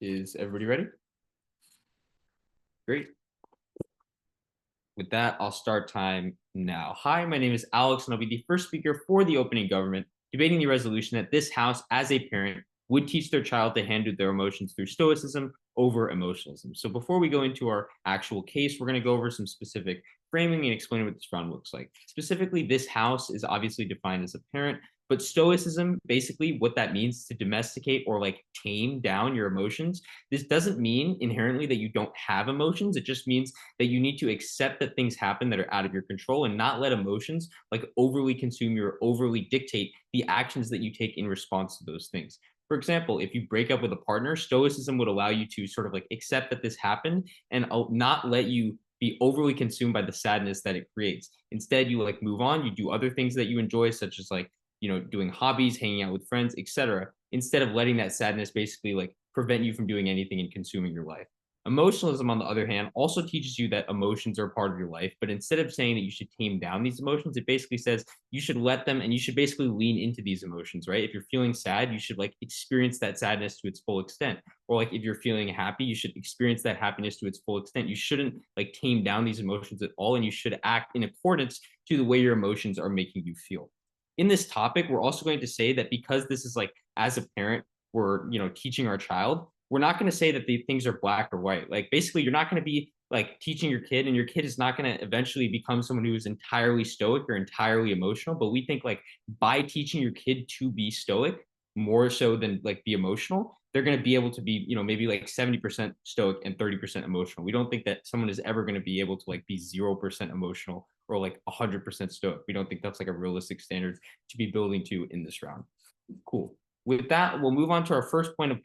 Is everybody ready? Great. With that, I'll start time now. Hi, my name is Alex, and I'll be the first speaker for the opening government, debating the resolution that this House, as a parent, would teach their child to handle their emotions through stoicism over emotionalism. So before we go into our actual case, we're going to go over some specific framing and explain what this round looks like. Specifically, this House is obviously defined as a parent, but stoicism, basically what that means is to domesticate or like tame down your emotions. This doesn't mean inherently that you don't have emotions. It just means that you need to accept that things happen that are out of your control and not let emotions like overly consume you or overly dictate the actions that you take in response to those things. For example, if you break up with a partner, stoicism would allow you to sort of like accept that this happened and not let you be overly consumed by the sadness that it creates. Instead, you like move on, you do other things that you enjoy, such as like, doing hobbies, hanging out with friends, etc., instead of letting that sadness basically like prevent you from doing anything and consuming your life. Emotionalism, on the other hand, also teaches you that emotions are part of your life. But instead of saying that you should tame down these emotions, it basically says you should let them and you should basically lean into these emotions, right? If you're feeling sad, you should like experience that sadness to its full extent. Or like if you're feeling happy, you should experience that happiness to its full extent. You shouldn't like tame down these emotions at all. And you should act in accordance to the way your emotions are making you feel. In this topic, we're also going to say that because this is like, as a parent, we're, teaching our child, we're not going to say that the things are black or white. Like basically, you're not going to be like teaching your kid, and your kid is not going to eventually become someone who is entirely stoic or entirely emotional. But we think like by teaching your kid to be stoic more so than like be emotional, they're going to be able to be, maybe like 70% stoic and 30% emotional. We don't think that someone is ever going to be able to like be 0% emotional or like 100% stoic. We don't think that's like a realistic standard to be building to in this round. Cool. With that, we'll move on to our first point of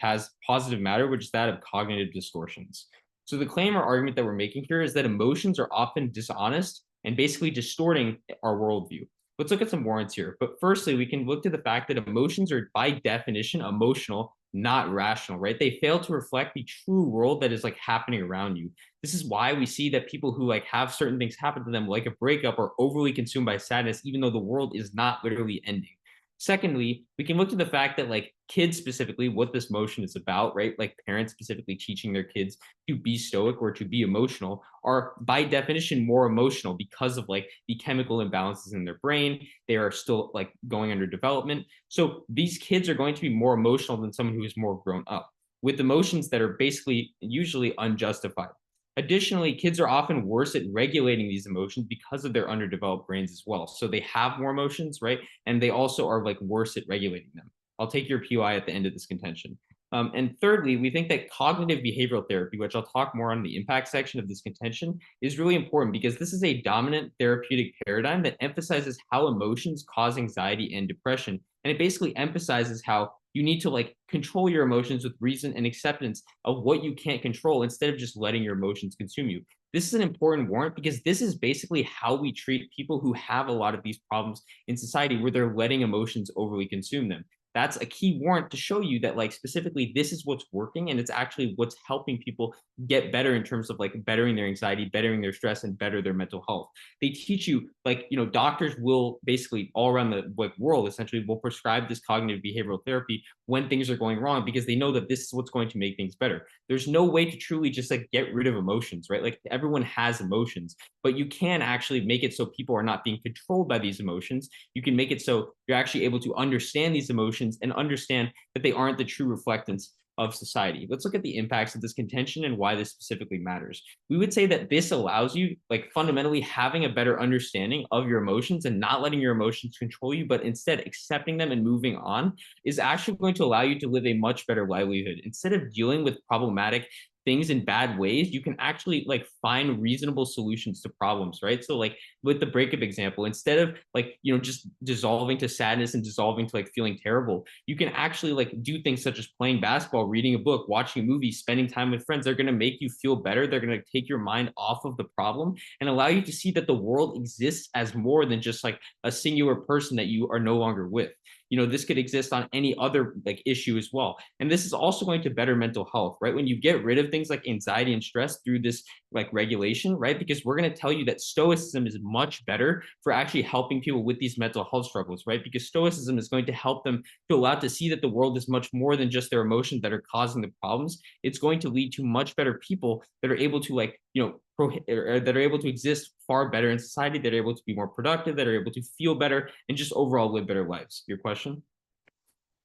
positive matter, which is that of cognitive distortions. So the claim or argument that we're making here is that emotions are often dishonest and basically distorting our worldview. Let's look at some warrants here. But firstly, we can look to the fact that emotions are by definition emotional, not rational, right? They fail to reflect the true world that is like happening around you. This is why we see that people who like have certain things happen to them, like a breakup, are overly consumed by sadness, even though the world is not literally ending. Secondly, we can look to the fact that like kids specifically, what this motion is about, right? Like parents specifically teaching their kids to be stoic or to be emotional are by definition more emotional because of like the chemical imbalances in their brain. They are still like going under development. So these kids are going to be more emotional than someone who is more grown up with emotions that are basically usually unjustified. Additionally, kids are often worse at regulating these emotions because of their underdeveloped brains as well. So they have more emotions, right? And they also are like worse at regulating them. I'll take your POI at the end of this contention. And thirdly, we think that cognitive behavioral therapy, which I'll talk more on the impact section of this contention, is really important because this is a dominant therapeutic paradigm that emphasizes how emotions cause anxiety and depression. And it basically emphasizes how you need to like control your emotions with reason and acceptance of what you can't control instead of just letting your emotions consume you. This is an important warrant because this is basically how we treat people who have a lot of these problems in society where they're letting emotions overly consume them. That's a key warrant to show you that like specifically this is what's working and it's actually what's helping people get better in terms of like bettering their anxiety, bettering their stress, and better their mental health. They teach you like, doctors will basically all around the like world essentially will prescribe this cognitive behavioral therapy when things are going wrong because they know that this is what's going to make things better. There's no way to truly just like get rid of emotions, right? Like everyone has emotions, but you can actually make it so people are not being controlled by these emotions. You can make it so you're actually able to understand these emotions and understand that they aren't the true reflectance of society. Let's look at the impacts of this contention and why this specifically matters. We would say that this allows you, like fundamentally having a better understanding of your emotions and not letting your emotions control you, but instead accepting them and moving on is actually going to allow you to live a much better livelihood. Instead of dealing with problematic things in bad ways, you can actually like find reasonable solutions to problems, right? So like with the breakup example, instead of like, just dissolving to sadness and dissolving to like feeling terrible, you can actually like do things such as playing basketball, reading a book, watching a movie, spending time with friends. They're going to make you feel better. They're going to take your mind off of the problem and allow you to see that the world exists as more than just like a singular person that you are no longer with. this could exist on any other like issue as well. And this is also going to better mental health, right? When you get rid of things like anxiety and stress through this like regulation, right? Because we're going to tell you that stoicism is much better for actually helping people with these mental health struggles, right? Because stoicism is going to help them to allow to see that the world is much more than just their emotions that are causing the problems. It's going to lead to much better people that are able to like, that are able to exist far better in society, that are able to be more productive, that are able to feel better, and just overall live better lives. Your question?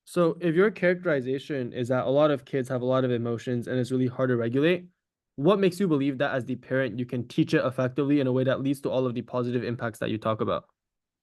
So if your characterization is that a lot of kids have a lot of emotions and it's really hard to regulate, what makes you believe that as the parent, you can teach it effectively in a way that leads to all of the positive impacts that you talk about?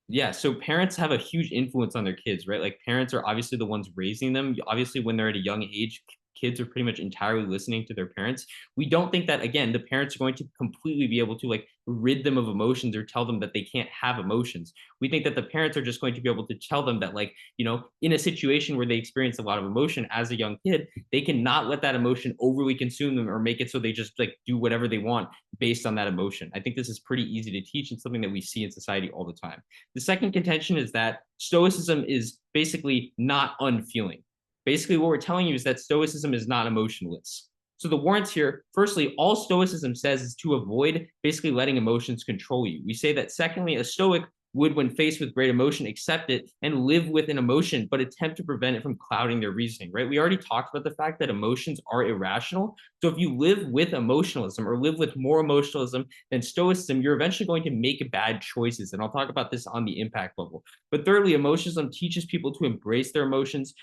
Yeah, so parents have a huge influence on their kids, right? Like parents are obviously the ones raising them. Obviously, when they're at a young age, kids are pretty much entirely listening to their parents. We don't think that again, the parents are going to completely be able to like rid them of emotions or tell them that they can't have emotions. We think that the parents are just going to be able to tell them that like, in a situation where they experience a lot of emotion as a young kid, they cannot let that emotion overly consume them or make it so they just like do whatever they want based on that emotion. I think this is pretty easy to teach and something that we see in society all the time. The second contention is that stoicism is basically not unfeeling. Basically, what we're telling you is that stoicism is not emotionless. So the warrants here, firstly, all stoicism says is to avoid basically letting emotions control you. We say that secondly, a stoic would, when faced with great emotion, accept it and live with an emotion, but attempt to prevent it from clouding their reasoning, right? We already talked about the fact that emotions are irrational. So if you live with emotionalism or live with more emotionalism than stoicism, you're eventually going to make bad choices. And I'll talk about this on the impact level. But thirdly, emotionalism teaches people to embrace their emotions,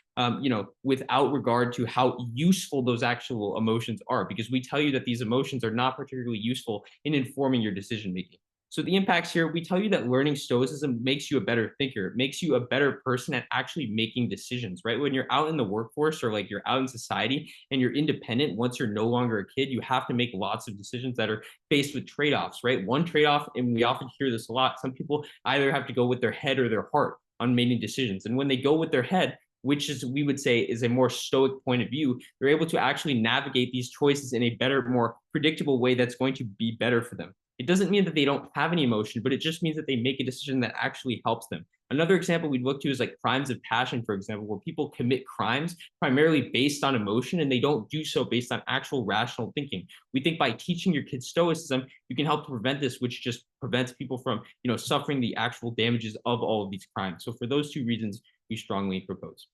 without regard to how useful those actual emotions are, because we tell you that these emotions are not particularly useful in informing your decision making. So the impacts here, we tell you that learning stoicism makes you a better thinker. It makes you a better person at actually making decisions, right? When you're out in the workforce or like you're out in society and you're independent, once you're no longer a kid, you have to make lots of decisions that are faced with trade-offs, right? One trade-off, and we often hear this a lot, some people either have to go with their head or their heart on making decisions. And when they go with their head, which is we would say is a more stoic point of view, they're able to actually navigate these choices in a better, more predictable way that's going to be better for them. It doesn't mean that they don't have any emotion, but it just means that they make a decision that actually helps them. Another example we'd look to is like crimes of passion, for example, where people commit crimes primarily based on emotion and they don't do so based on actual rational thinking. We think by teaching your kids stoicism, you can help to prevent this, which just prevents people from, suffering the actual damages of all of these crimes. So for those two reasons, we strongly propose.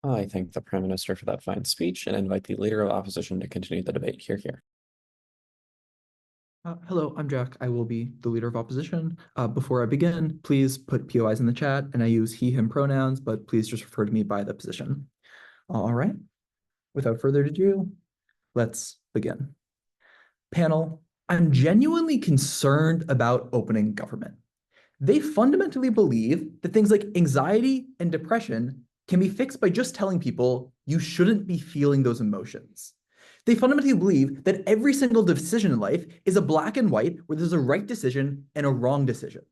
I thank the Prime Minister for that fine speech and invite the Leader of Opposition to continue the debate. Hear, hear. Hello, I'm Jack. I will be the Leader of Opposition. Before I begin, please put POIs in the chat, and I use he, him pronouns, but please just refer to me by the position. All right. Without further ado, let's begin. Panel, I'm genuinely concerned about opening government. They fundamentally believe that things like anxiety and depression can be fixed by just telling people you shouldn't be feeling those emotions. They fundamentally believe that every single decision in life is a black and white where there's a right decision and a wrong decision.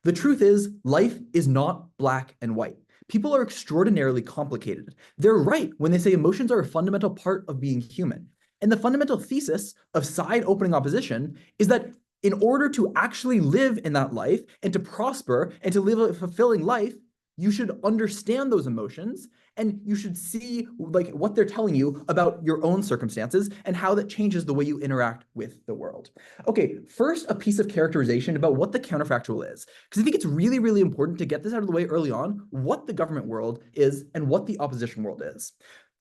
The truth is, life is not black and white. People are extraordinarily complicated. They're right when they say emotions are a fundamental part of being human. And the fundamental thesis of side opening opposition is that in order to actually live in that life and to prosper and to live a fulfilling life, you should understand those emotions and you should see like what they're telling you about your own circumstances and how that changes the way you interact with the world. Okay, first, a piece of characterization about what the counterfactual is, because I think it's really, really important to get this out of the way early on, what the government world is and what the opposition world is.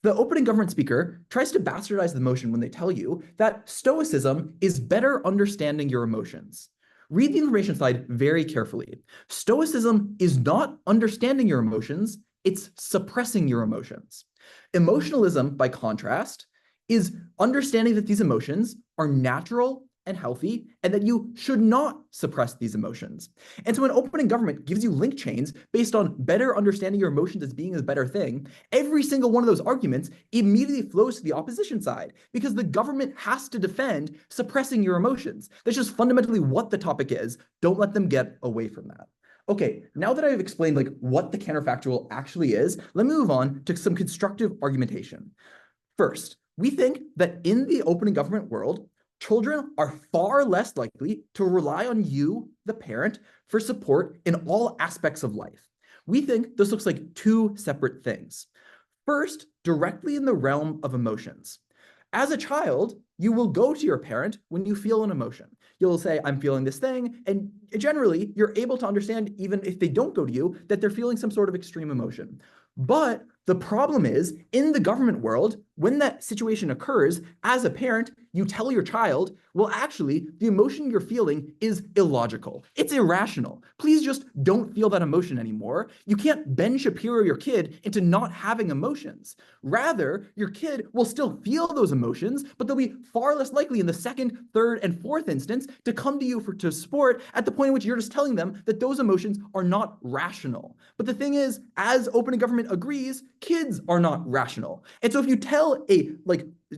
The opening government speaker tries to bastardize the motion when they tell you that stoicism is better understanding your emotions. Read the information slide very carefully. Stoicism is not understanding your emotions, it's suppressing your emotions. Emotionalism, by contrast, is understanding that these emotions are natural and healthy, and that you should not suppress these emotions. And so when opening government gives you link chains based on better understanding your emotions as being a better thing, every single one of those arguments immediately flows to the opposition side, because the government has to defend suppressing your emotions. That's just fundamentally what the topic is. Don't let them get away from that. Okay, now that I've explained like what the counterfactual actually is, let me move on to some constructive argumentation. First, we think that in the opening government world, children are far less likely to rely on you, the parent, for support in all aspects of life. We think this looks like two separate things. First, directly in the realm of emotions. As a child, you will go to your parent when you feel an emotion. You'll say, I'm feeling this thing. And generally, you're able to understand, even if they don't go to you, that they're feeling some sort of extreme emotion. But the problem is, in the government world, when that situation occurs, as a parent, you tell your child, well, actually, the emotion you're feeling is illogical. It's irrational. Please just don't feel that emotion anymore. You can't Ben Shapiro your kid into not having emotions. Rather, your kid will still feel those emotions, but they'll be far less likely in the second, third, and fourth instance to come to you to support at the point in which you're just telling them that those emotions are not rational. But the thing is, as open government agrees, kids are not rational. And so if you tell a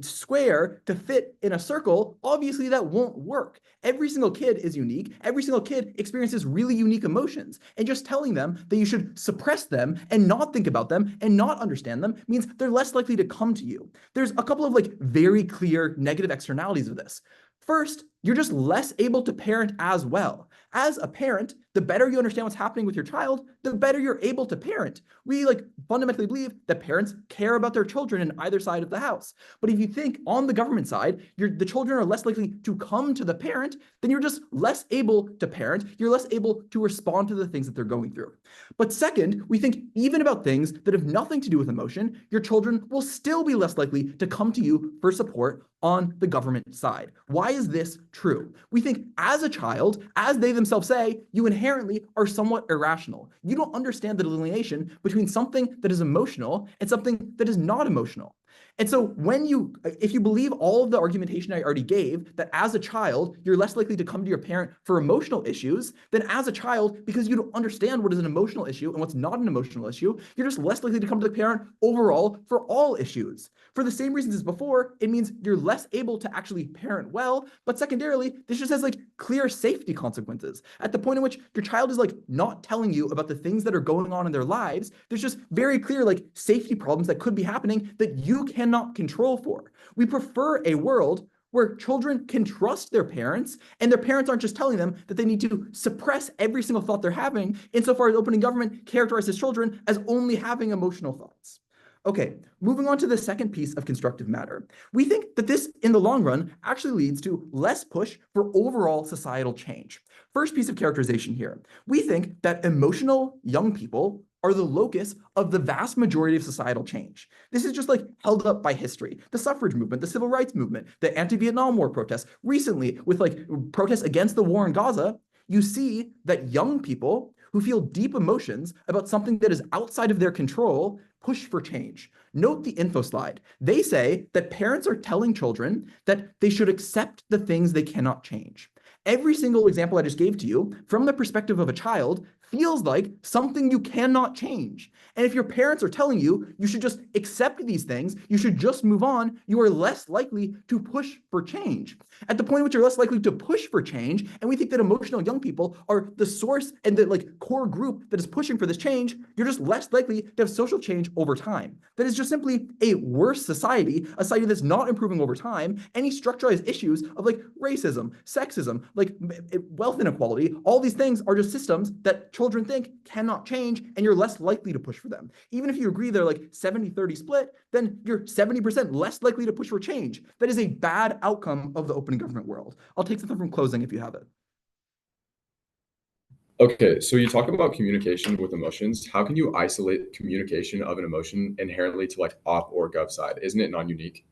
square to fit in a circle, obviously that won't work. Every single kid is unique. Every single kid experiences really unique emotions. And just telling them that you should suppress them and not think about them and not understand them means they're less likely to come to you. There's a couple of very clear negative externalities of this. First, you're just less able to parent as well. As a parent, the better you understand what's happening with your child, the better you're able to parent. We fundamentally believe that parents care about their children in either side of the house. But if you think on the government side, the children are less likely to come to the parent, then you're just less able to parent. You're less able to respond to the things that they're going through. But second, we think even about things that have nothing to do with emotion, your children will still be less likely to come to you for support on the government side. Why is this true? We think as a child, as they themselves say, you inherently are somewhat irrational. You don't understand the delineation between something that is emotional and something that is not emotional. And so if you believe all of the argumentation I already gave, that as a child, you're less likely to come to your parent for emotional issues, then as a child, because you don't understand what is an emotional issue and what's not an emotional issue, you're just less likely to come to the parent overall for all issues. For the same reasons as before, it means you're less able to actually parent well, but secondarily, this just has clear safety consequences. At the point in which your child is not telling you about the things that are going on in their lives, there's just very clear safety problems that could be happening that you cannot control for. We prefer a world where children can trust their parents and their parents aren't just telling them that they need to suppress every single thought they're having, insofar as opening government characterizes children as only having emotional thoughts. Okay, moving on to the second piece of constructive matter. We think that this, in the long run, actually leads to less push for overall societal change. First piece of characterization here. We think that emotional young people are the locus of the vast majority of societal change. This is just held up by history. The suffrage movement, the civil rights movement, the anti-Vietnam War protests, recently with protests against the war in Gaza, you see that young people who feel deep emotions about something that is outside of their control push for change. Note the info slide. They say that parents are telling children that they should accept the things they cannot change. Every single example I just gave to you, from the perspective of a child, feels like something you cannot change. And if your parents are telling you you should just accept these things, you should just move on, you are less likely to push for change. At the point at which you're less likely to push for change, and we think that emotional young people are the source and the core group that is pushing for this change, you're just less likely to have social change over time. That is just simply a worse society, a society that's not improving over time. Any structuralized issues of racism, sexism, wealth inequality, all these things are just systems that children think cannot change, and you're less likely to push for them. Even if you agree they're 70-30 split, then you're 70% less likely to push for change. That is a bad outcome of the open government world. I'll take something from closing if you have it. Okay, so you talk about communication with emotions. How can you isolate communication of an emotion inherently to op or gov side? Isn't it non-unique?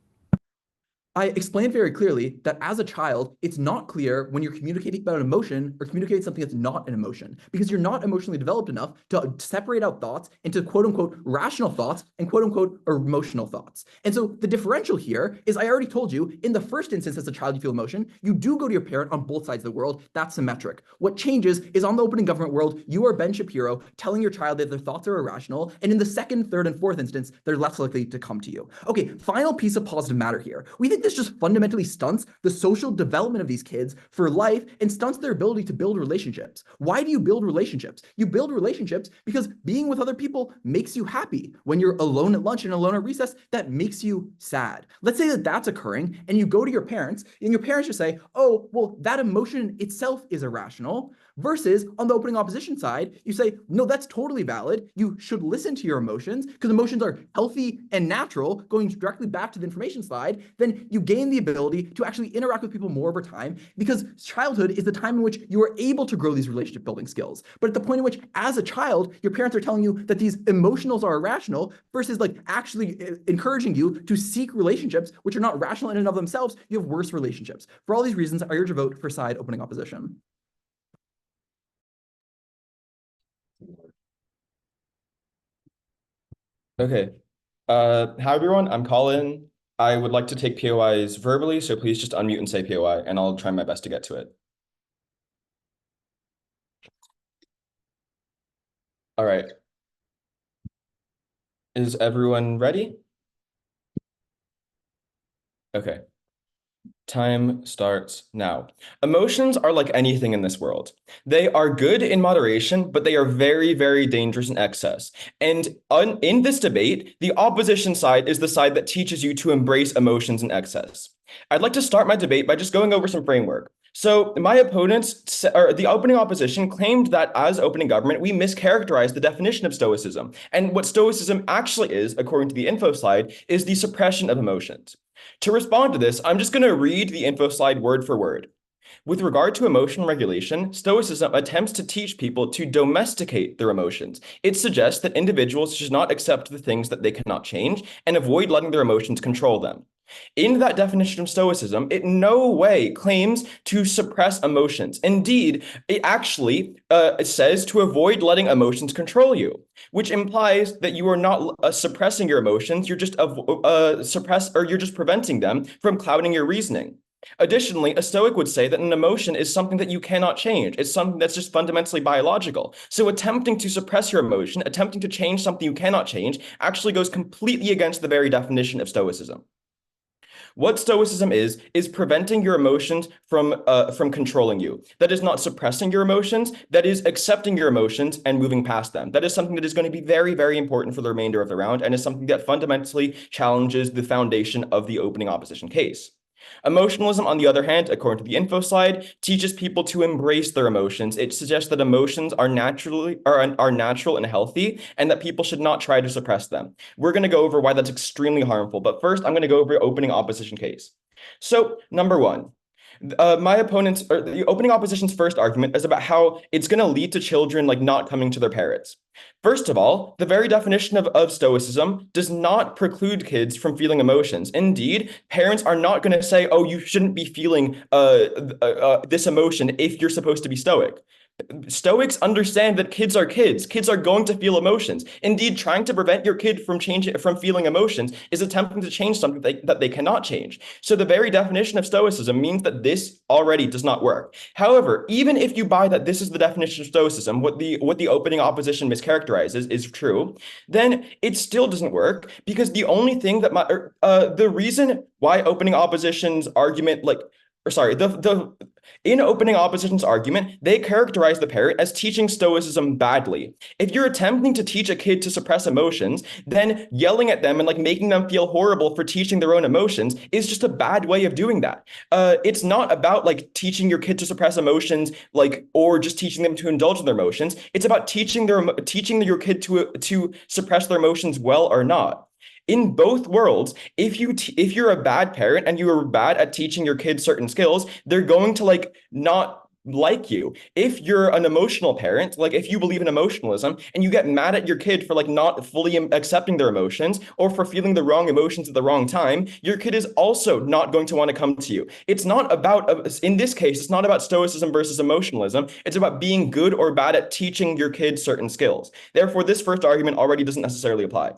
I explained very clearly that as a child, it's not clear when you're communicating about an emotion or communicating something that's not an emotion, because you're not emotionally developed enough to separate out thoughts into quote unquote rational thoughts and quote unquote emotional thoughts. And so the differential here is, I already told you, in the first instance as a child you feel emotion, you do go to your parent on both sides of the world. That's symmetric. What changes is on the open government world, you are Ben Shapiro telling your child that their thoughts are irrational, and in the second, third, and fourth instance, they're less likely to come to you. Okay, final piece of positive matter here. We think this just fundamentally stunts the social development of these kids for life and stunts their ability to build relationships. Why do you build relationships? You build relationships because being with other people makes you happy. When you're alone at lunch and alone at recess, that makes you sad. Let's say that that's occurring and you go to your parents and your parents just say, oh, well, that emotion itself is irrational. Versus on the opening opposition side, you say, no, that's totally valid. You should listen to your emotions because emotions are healthy and natural, going directly back to the information slide. Then you gain the ability to actually interact with people more over time because childhood is the time in which you are able to grow these relationship building skills. But at the point in which, as a child, your parents are telling you that these emotionals are irrational versus like actually encouraging you to seek relationships which are not rational in and of themselves, you have worse relationships. For all these reasons, I urge a vote for side opening opposition. Okay. Hi everyone, I'm Colin. I would like to take POIs verbally, so please just unmute and say POI, and I'll try my best to get to it. All right. Is everyone ready? Okay. Time starts now. Emotions are like anything in this world. They are good in moderation, but they are very, very dangerous in excess. And in this debate, the opposition side is the side that teaches you to embrace emotions in excess. I'd like to start my debate by just going over some framework. So my opponents, or the opening opposition, claimed that as opening government, we mischaracterized the definition of Stoicism. And what Stoicism actually is, according to the info slide, is the suppression of emotions. To respond to this, I'm just going to read the info slide word for word. With regard to emotional regulation, Stoicism attempts to teach people to domesticate their emotions. It suggests that individuals should not accept the things that they cannot change and avoid letting their emotions control them. In that definition of Stoicism, it in no way claims to suppress emotions. Indeed, it actually it says to avoid letting emotions control you, which implies that you are not suppressing your emotions. You're just you're just preventing them from clouding your reasoning. Additionally, a Stoic would say that an emotion is something that you cannot change. It's something that's just fundamentally biological. So attempting to suppress your emotion, attempting to change something you cannot change, actually goes completely against the very definition of Stoicism. What Stoicism is preventing your emotions from controlling you. That is not suppressing your emotions. That is accepting your emotions and moving past them. That is something that is going to be very, very important for the remainder of the round and is something that fundamentally challenges the foundation of the opening opposition case. Emotionalism, on the other hand, according to the info slide, teaches people to embrace their emotions. It suggests that emotions are natural and healthy, and that people should not try to suppress them. We're going to go over why that's extremely harmful, but first I'm going to go over opening opposition case. So, number one, the opening opposition's first argument is about how it's going to lead to children like not coming to their parents. First of all, the very definition of Stoicism does not preclude kids from feeling emotions. Indeed, parents are not going to say, oh, you shouldn't be feeling this emotion if you're supposed to be Stoic. Stoics understand that kids are kids. Kids are going to feel emotions. Indeed, trying to prevent your kid from feeling emotions is attempting to change something that they cannot change. So the very definition of Stoicism means that this already does not work. However, even if you buy that this is the definition of Stoicism, what the opening opposition mischaracterizes is true, then it still doesn't work because the only thing that the reason why opening opposition's argument in opening opposition's argument, they characterize the parrot as teaching Stoicism badly. If you're attempting to teach a kid to suppress emotions, then yelling at them and like making them feel horrible for teaching their own emotions is just a bad way of doing that. It's not about like teaching your kid to suppress emotions, or just teaching them to indulge in their emotions. It's about teaching your kid to suppress their emotions well or not. In both worlds, if you're a bad parent and you are bad at teaching your kids certain skills, they're going to not like you. If you're an emotional parent, if you believe in emotionalism and you get mad at your kid for not fully accepting their emotions or for feeling the wrong emotions at the wrong time, your kid is also not going to want to come to you. It's not about, in this case, it's not about Stoicism versus emotionalism. It's about being good or bad at teaching your kids certain skills. Therefore, this first argument already doesn't necessarily apply.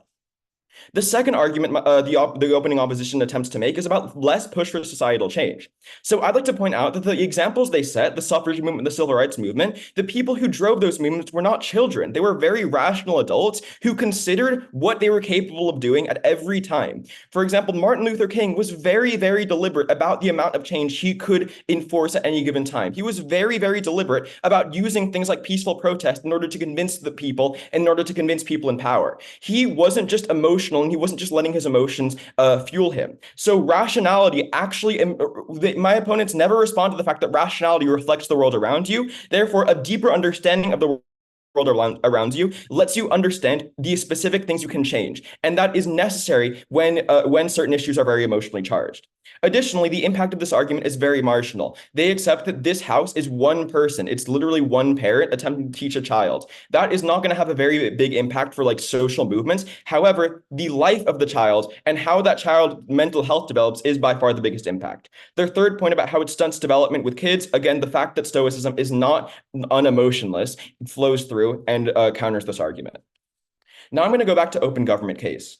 The second argument the opening opposition attempts to make is about less push for societal change. So I'd like to point out that the examples they set, the suffrage movement, the civil rights movement, the people who drove those movements were not children. They were very rational adults who considered what they were capable of doing at every time. For example, Martin Luther King was very, very deliberate about the amount of change he could enforce at any given time. He was very, very deliberate about using things like peaceful protest in order to convince the people, in order to convince people in power. He wasn't just emotional, and he wasn't just letting his emotions fuel him. So rationality actually, my opponents never respond to the fact that rationality reflects the world around you. Therefore, a deeper understanding of the world around you lets you understand the specific things you can change, and that is necessary when certain issues are very emotionally charged. Additionally, the impact of this argument is very marginal. They accept that this house is one person. It's literally one parent attempting to teach a child. That is not going to have a very big impact for like social movements. However, the life of the child and how that child's mental health develops is by far the biggest impact. Their third point about how it stunts development with kids, again, the fact that Stoicism is not unemotionless flows through and counters this argument. Now I'm going to go back to open government case.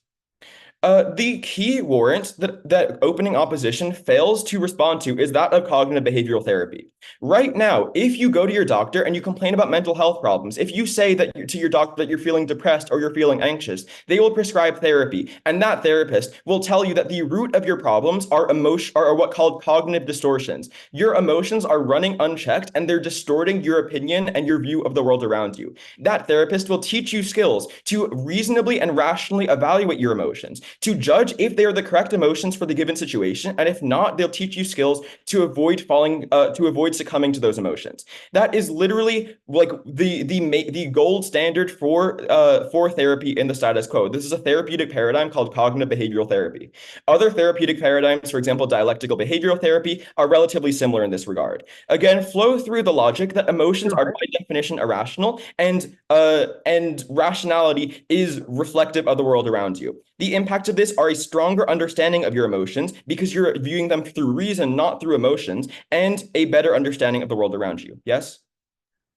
The key warrant that opening opposition fails to respond to is that of cognitive behavioral therapy. Right now, if you go to your doctor and you complain about mental health problems, if you say that to your doctor that you're feeling depressed or you're feeling anxious, they will prescribe therapy, and that therapist will tell you that the root of your problems are what called cognitive distortions. Your emotions are running unchecked and they're distorting your opinion and your view of the world around you. That therapist will teach you skills to reasonably and rationally evaluate your emotions, to judge if they are the correct emotions for the given situation, and if not, they'll teach you skills to avoid succumbing to those emotions. That is literally like the gold standard for therapy in the status quo. This is a therapeutic paradigm called cognitive behavioral therapy. Other therapeutic paradigms, for example, dialectical behavioral therapy, are relatively similar in this regard. Again, flow through the logic that emotions are by definition irrational, and rationality is reflective of the world around you. The impacts of this are a stronger understanding of your emotions because you're viewing them through reason, not through emotions, and a better understanding of the world around you. Yes?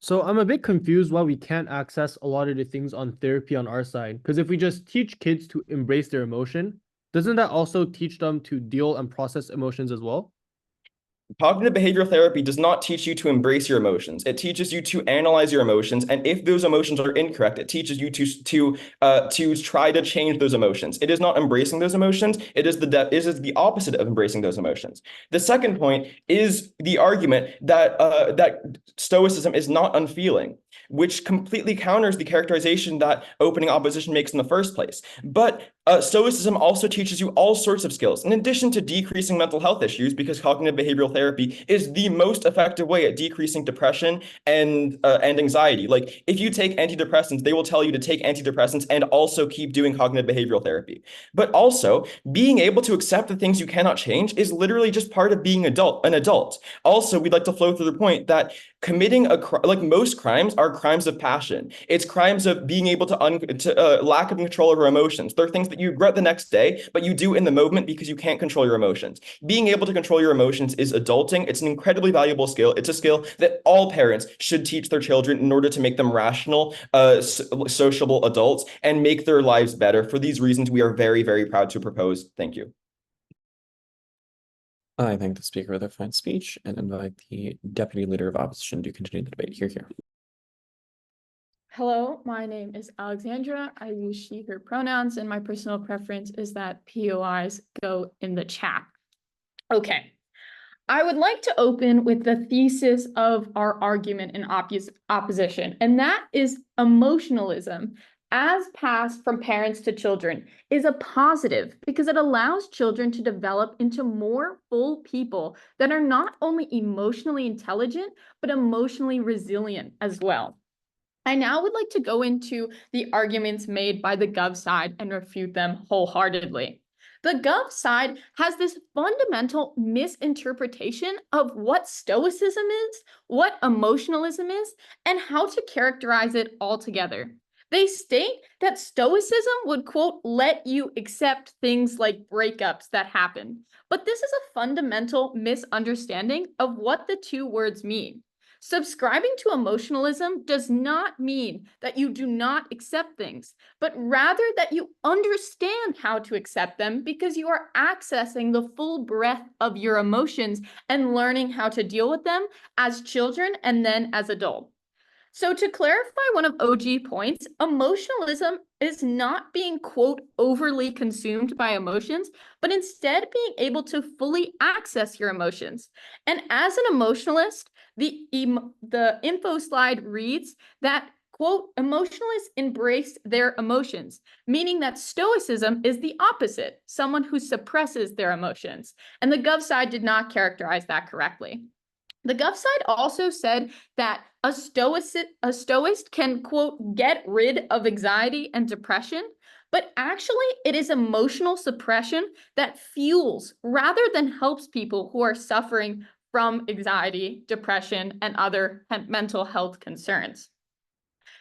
So I'm a bit confused why we can't access a lot of the things on therapy on our side. Because if we just teach kids to embrace their emotion, doesn't that also teach them to deal and process emotions as well? Cognitive behavioral therapy does not teach you to embrace your emotions. It teaches you to analyze your emotions, and if those emotions are incorrect, it teaches you to try to change those emotions. It is not embracing those emotions. It is the opposite of embracing those emotions. The second point is the argument that Stoicism is not unfeeling, which completely counters the characterization that opening opposition makes in the first place. But Stoicism also teaches you all sorts of skills, in addition to decreasing mental health issues, because cognitive behavioral therapy is the most effective way at decreasing depression and anxiety. Like, if you take antidepressants, they will tell you to take antidepressants and also keep doing cognitive behavioral therapy. But also, being able to accept the things you cannot change is literally just part of being an adult. Also, we'd like to flow through the point that committing like most crimes are crimes of passion. It's crimes of being able to lack of control over emotions. They're things that you regret the next day, but you do in the moment because you can't control your emotions. Being able to control your emotions is adulting. It's an incredibly valuable skill. It's a skill that all parents should teach their children in order to make them rational, sociable adults and make their lives better. For these reasons, we are very, very proud to propose. Thank you. I thank the speaker for their fine speech and invite the Deputy Leader of Opposition to continue the debate. Here. Hello, my name is Alexandra. I use she, her pronouns, and my personal preference is that POIs go in the chat. Okay. I would like to open with the thesis of our argument in opposition, and that is emotionalism, as passed from parents to children, is a positive because it allows children to develop into more full people that are not only emotionally intelligent, but emotionally resilient as well. I now would like to go into the arguments made by the Gov side and refute them wholeheartedly. The Gov side has this fundamental misinterpretation of what Stoicism is, what emotionalism is, and how to characterize it altogether. They state that Stoicism would, quote, let you accept things like breakups that happen. But this is a fundamental misunderstanding of what the two words mean. Subscribing to emotionalism does not mean that you do not accept things, but rather that you understand how to accept them because you are accessing the full breadth of your emotions and learning how to deal with them as children and then as adults. So to clarify one of OG points, emotionalism is not being, quote, overly consumed by emotions, but instead being able to fully access your emotions. And as an emotionalist, the info slide reads that, quote, emotionalists embrace their emotions, meaning that stoicism is the opposite, someone who suppresses their emotions. And the Gov side did not characterize that correctly. The Gov side also said that a stoicist can, quote, get rid of anxiety and depression, but actually it is emotional suppression that fuels rather than helps people who are suffering from anxiety, depression, and other mental health concerns.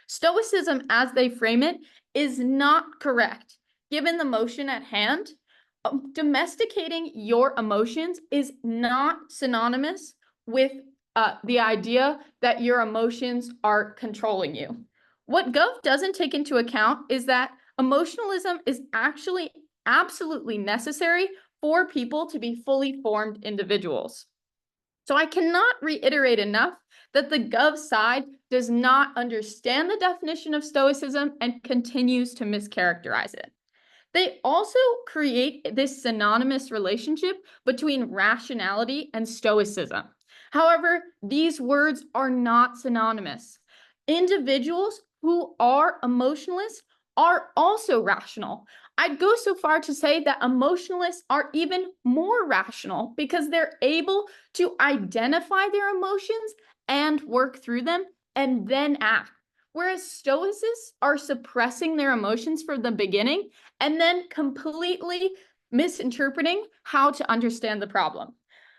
Stoicism, as they frame it, is not correct. Given the motion at hand, domesticating your emotions is not synonymous with the idea that your emotions are controlling you. What Gov doesn't take into account is that emotionalism is actually absolutely necessary for people to be fully formed individuals. So I cannot reiterate enough that the Gov side does not understand the definition of Stoicism and continues to mischaracterize it. They also create this synonymous relationship between rationality and stoicism. However, these words are not synonymous. Individuals who are emotionalists are also rational. I'd go so far to say that emotionalists are even more rational because they're able to identify their emotions and work through them and then act. Whereas stoicists are suppressing their emotions from the beginning and then completely misinterpreting how to understand the problem.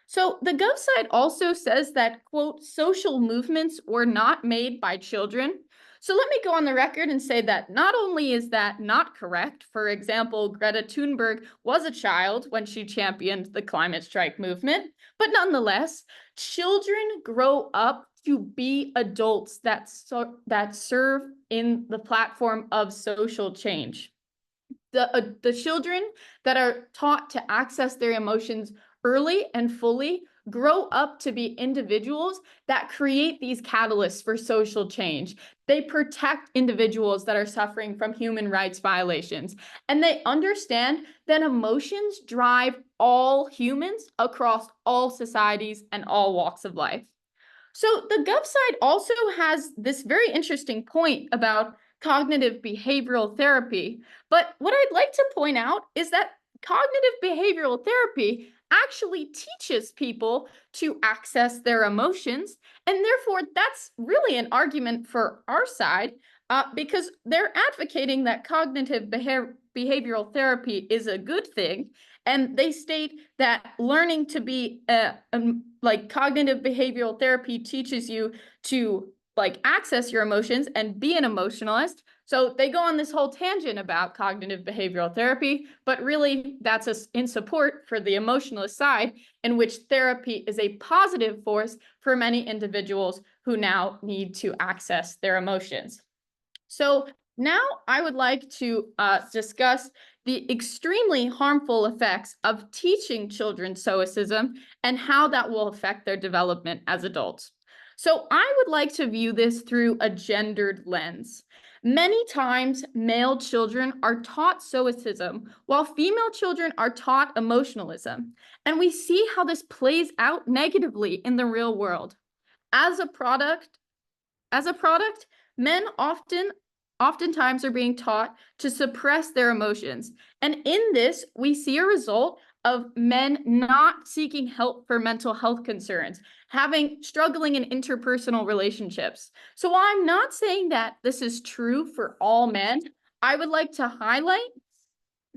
So the Gov side also says that, quote, social movements were not made by children. So let me go on the record and say that not only is that not correct, for example, Greta Thunberg was a child when she championed the climate strike movement, but nonetheless, children grow up to be adults that serve in the platform of social change. The children that are taught to access their emotions early and fully grow up to be individuals that create these catalysts for social change. They protect individuals that are suffering from human rights violations, and they understand that emotions drive all humans across all societies and all walks of life. So the Gov side also has this very interesting point about cognitive behavioral therapy. But what I'd like to point out is that cognitive behavioral therapy actually teaches people to access their emotions. And therefore, that's really an argument for our side because they're advocating that cognitive behavioral therapy is a good thing. And they state that learning to be like cognitive behavioral therapy teaches you to like access your emotions and be an emotionalist. So they go on this whole tangent about cognitive behavioral therapy, but really that's in support for the emotionalist side, in which therapy is a positive force for many individuals who now need to access their emotions. So now I would like to discuss the extremely harmful effects of teaching children stoicism and how that will affect their development as adults. So I would like to view this through a gendered lens. Many times, male children are taught stoicism, while female children are taught emotionalism. And we see how this plays out negatively in the real world. As a product, men oftentimes are being taught to suppress their emotions. And in this, we see a result of men not seeking help for mental health concerns, struggling in interpersonal relationships. So while I'm not saying that this is true for all men, I would like to highlight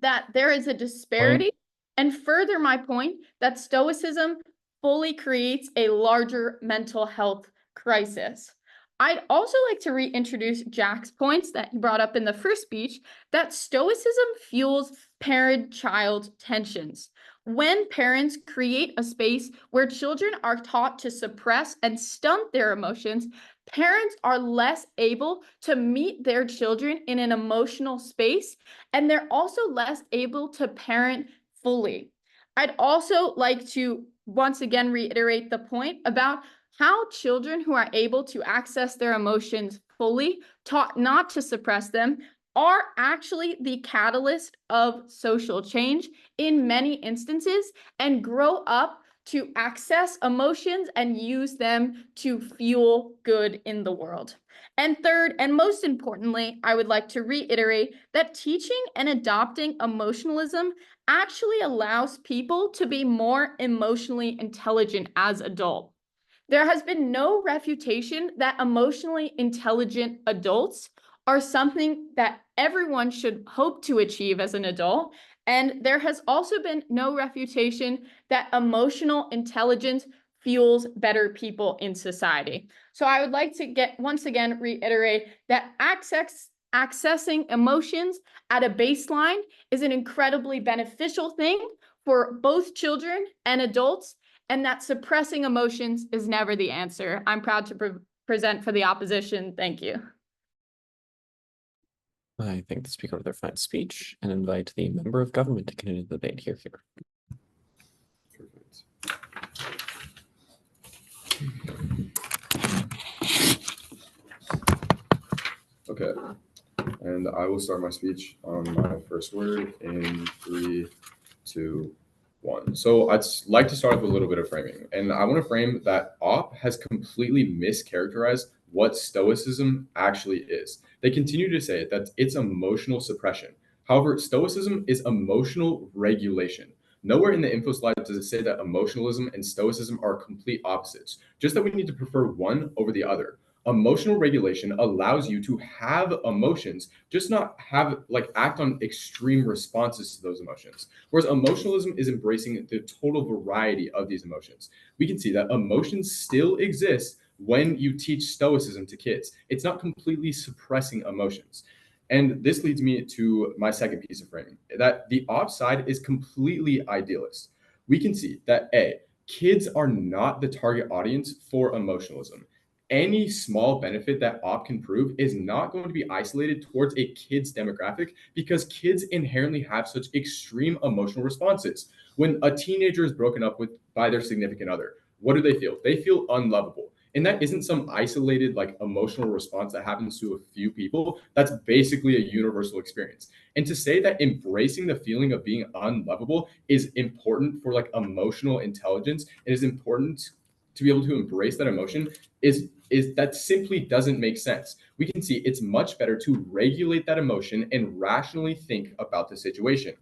that there is a disparity and further my point that stoicism fully creates a larger mental health crisis. I'd also like to reintroduce Jack's points that he brought up in the first speech, that stoicism fuels parent-child tensions. When parents create a space where children are taught to suppress and stunt their emotions, parents are less able to meet their children in an emotional space, and they're also less able to parent fully. I'd also like to once again reiterate the point about how children who are able to access their emotions fully, taught not to suppress them, are actually the catalyst of social change in many instances and grow up to access emotions and use them to fuel good in the world. And third, and most importantly, I would like to reiterate that teaching and adopting emotionalism actually allows people to be more emotionally intelligent as adults. There has been no refutation that emotionally intelligent adults are something that everyone should hope to achieve as an adult. And there has also been no refutation that emotional intelligence fuels better people in society. So I would like to once again reiterate that accessing emotions at a baseline is an incredibly beneficial thing for both children and adults, and that suppressing emotions is never the answer. I'm proud to present for the opposition. Thank you. I thank the speaker for their fine speech and invite the member of government to continue the debate here. Perfect. Okay, and I will start my speech on my first word in 3, 2, 1. So I'd like to start with a little bit of framing, and I want to frame that OP has completely mischaracterized what Stoicism actually is. They continue to say that it's emotional suppression. However, Stoicism is emotional regulation. Nowhere in the info slide does it say that emotionalism and Stoicism are complete opposites, just that we need to prefer one over the other. Emotional regulation allows you to have emotions, just not have act on extreme responses to those emotions. Whereas emotionalism is embracing the total variety of these emotions. We can see that emotions still exist when you teach Stoicism to kids. It's not completely suppressing emotions. And this leads me to my second piece of framing, that the offside is completely idealist. We can see that kids are not the target audience for emotionalism. Any small benefit that OP can prove is not going to be isolated towards a kid's demographic because kids inherently have such extreme emotional responses. When a teenager is broken up with by their significant other, what do they feel? They feel unlovable. And that isn't some isolated emotional response that happens to a few people. That's basically a universal experience. And to say that embracing the feeling of being unlovable is important for emotional intelligence, it is important to be able to embrace that emotion is that simply doesn't make sense. We can see it's much better to regulate that emotion and rationally think about the situation,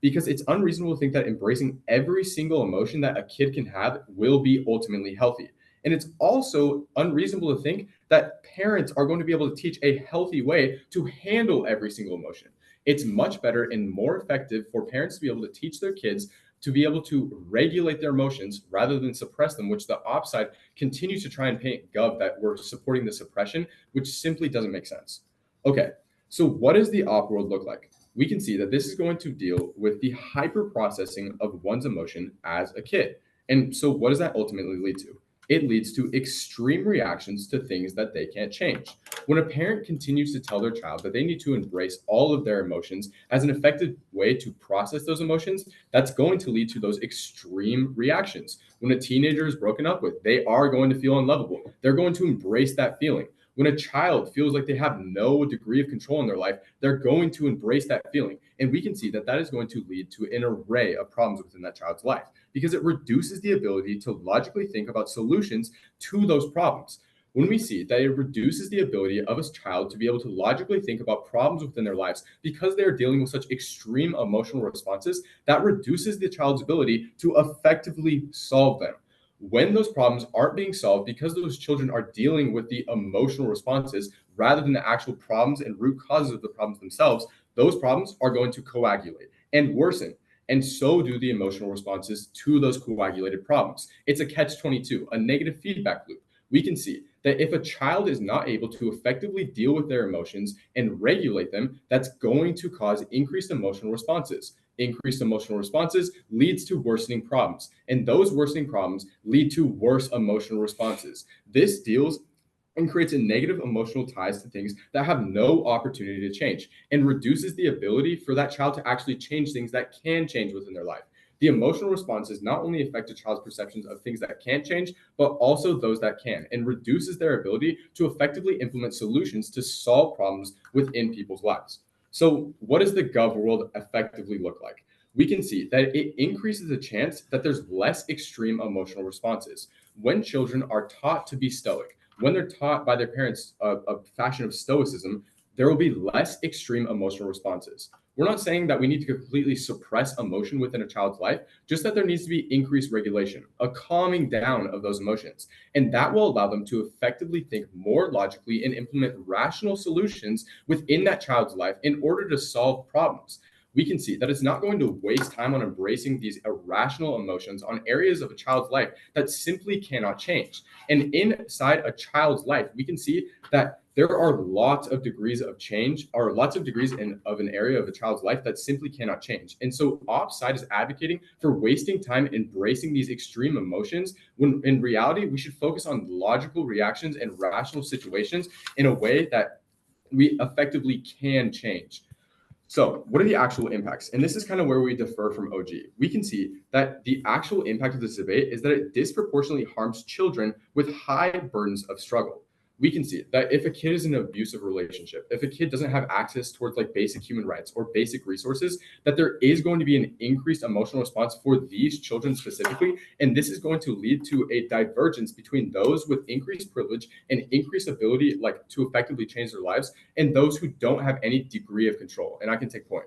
because it's unreasonable to think that embracing every single emotion that a kid can have will be ultimately healthy. And it's also unreasonable to think that parents are going to be able to teach a healthy way to handle every single emotion. It's much better and more effective for parents to be able to teach their kids to be able to regulate their emotions rather than suppress them, which the opside continues to try and paint Gov that we're supporting the suppression, which simply doesn't make sense. Okay, so what does the op world look like? We can see that this is going to deal with the hyper processing of one's emotion as a kid. And so what does that ultimately lead to? It leads to extreme reactions to things that they can't change. When a parent continues to tell their child that they need to embrace all of their emotions as an effective way to process those emotions, that's going to lead to those extreme reactions. When a teenager is broken up with, they are going to feel unlovable. They're going to embrace that feeling. When a child feels like they have no degree of control in their life, they're going to embrace that feeling. And we can see that that is going to lead to an array of problems within that child's life because it reduces the ability to logically think about solutions to those problems. When we see that it reduces the ability of a child to be able to logically think about problems within their lives because they're dealing with such extreme emotional responses, that reduces the child's ability to effectively solve them. When those problems aren't being solved because those children are dealing with the emotional responses rather than the actual problems and root causes of the problems themselves, those problems are going to coagulate and worsen. And so do the emotional responses to those coagulated problems. It's a catch-22, a negative feedback loop. We can see that if a child is not able to effectively deal with their emotions and regulate them, that's going to cause increased emotional responses. Increased emotional responses leads to worsening problems, and those worsening problems lead to worse emotional responses. This deals and creates a negative emotional ties to things that have no opportunity to change and reduces the ability for that child to actually change things that can change within their life. The emotional responses not only affect a child's perceptions of things that can't change, but also those that can, and reduces their ability to effectively implement solutions to solve problems within people's lives. So, what does the gov world effectively look like? We can see that it increases the chance that there's less extreme emotional responses. When children are taught to be stoic, when they're taught by their parents a fashion of stoicism, there will be less extreme emotional responses. We're not saying that we need to completely suppress emotion within a child's life, just that there needs to be increased regulation, a calming down of those emotions. And that will allow them to effectively think more logically and implement rational solutions within that child's life in order to solve problems. We can see that it's not going to waste time on embracing these irrational emotions on areas of a child's life that simply cannot change. And inside a child's life, we can see that there are lots of degrees of change, or lots of degrees of an area of a child's life that simply cannot change. And so OpSide is advocating for wasting time embracing these extreme emotions, when in reality, we should focus on logical reactions and rational situations in a way that we effectively can change. So, what are the actual impacts? And this is kind of where we differ from OG. We can see that the actual impact of this debate is that it disproportionately harms children with high burdens of struggle. We can see that if a kid is in an abusive relationship, if a kid doesn't have access towards like basic human rights or basic resources, that there is going to be an increased emotional response for these children specifically. And this is going to lead to a divergence between those with increased privilege and increased ability like to effectively change their lives and those who don't have any degree of control. And I can take point.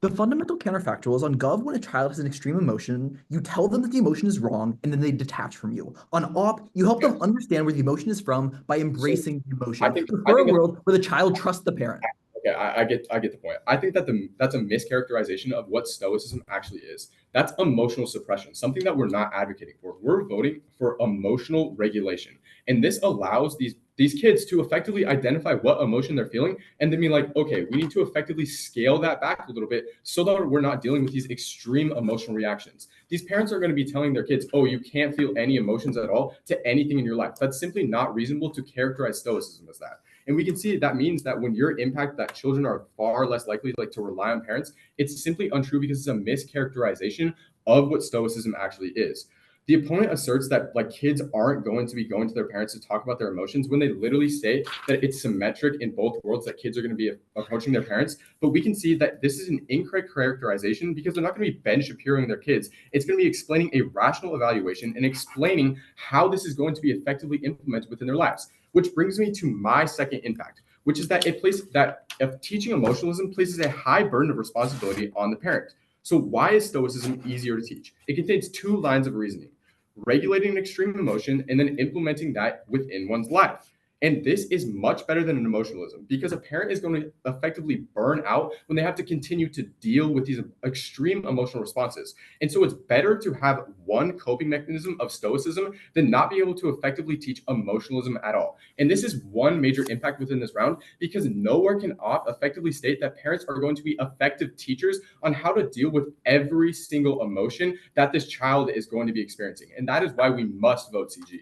The fundamental counterfactual is on Gov, when a child has an extreme emotion, you tell them that the emotion is wrong and then they detach from you. On Op, you help them understand where the emotion is from by embracing the emotion. I think Prefer a world where the child trusts the parent. Okay, I get the point. I think that that's a mischaracterization of what stoicism actually is. That's emotional suppression, something that we're not advocating for. We're voting for emotional regulation. And this allows these kids to effectively identify what emotion they're feeling and then be like, okay, we need to effectively scale that back a little bit so that we're not dealing with these extreme emotional reactions. These parents are going to be telling their kids, oh, you can't feel any emotions at all to anything in your life. That's simply not reasonable to characterize stoicism as that. And we can see that means that when your impact that children are far less likely like to rely on parents, it's simply untrue because it's a mischaracterization of what stoicism actually is. The opponent asserts that like kids aren't going to be going to their parents to talk about their emotions when they literally say that it's symmetric in both worlds, that kids are going to be approaching their parents. But we can see that this is an incorrect characterization because they're not going to be Ben Shapiroing their kids. It's going to be explaining a rational evaluation and explaining how this is going to be effectively implemented within their lives. Which brings me to my second impact, which is that if teaching emotionalism places a high burden of responsibility on the parent. So why is stoicism easier to teach? It contains two lines of reasoning: regulating an extreme emotion and then implementing that within one's life. And this is much better than an emotionalism because a parent is going to effectively burn out when they have to continue to deal with these extreme emotional responses. And so it's better to have one coping mechanism of stoicism than not be able to effectively teach emotionalism at all. And this is one major impact within this round because nowhere can effectively state that parents are going to be effective teachers on how to deal with every single emotion that this child is going to be experiencing. And that is why we must vote CG.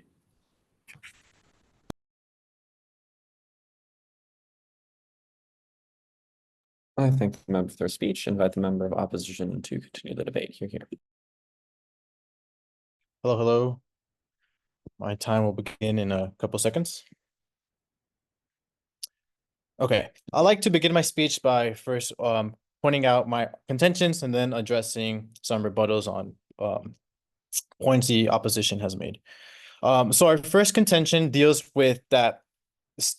I thank the member for their speech. Invite the member of opposition to continue the debate. Here. Hello, hello. My time will begin in a couple seconds. Okay, I'd like to begin my speech by first pointing out my contentions and then addressing some rebuttals on points the opposition has made. So our first contention deals with that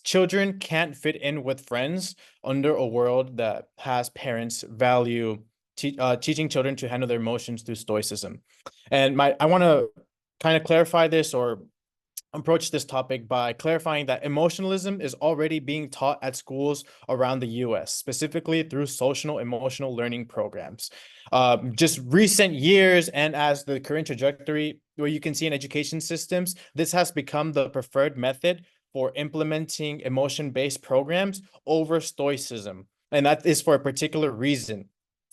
children can't fit in with friends under a world that has parents value teaching children to handle their emotions through stoicism. And I want to kind of clarify this or approach this topic by clarifying that emotionalism is already being taught at schools around the US, specifically through social emotional learning programs. Just recent years and as the current trajectory where you can see in education systems, this has become the preferred method for implementing emotion-based programs over stoicism. And that is for a particular reason.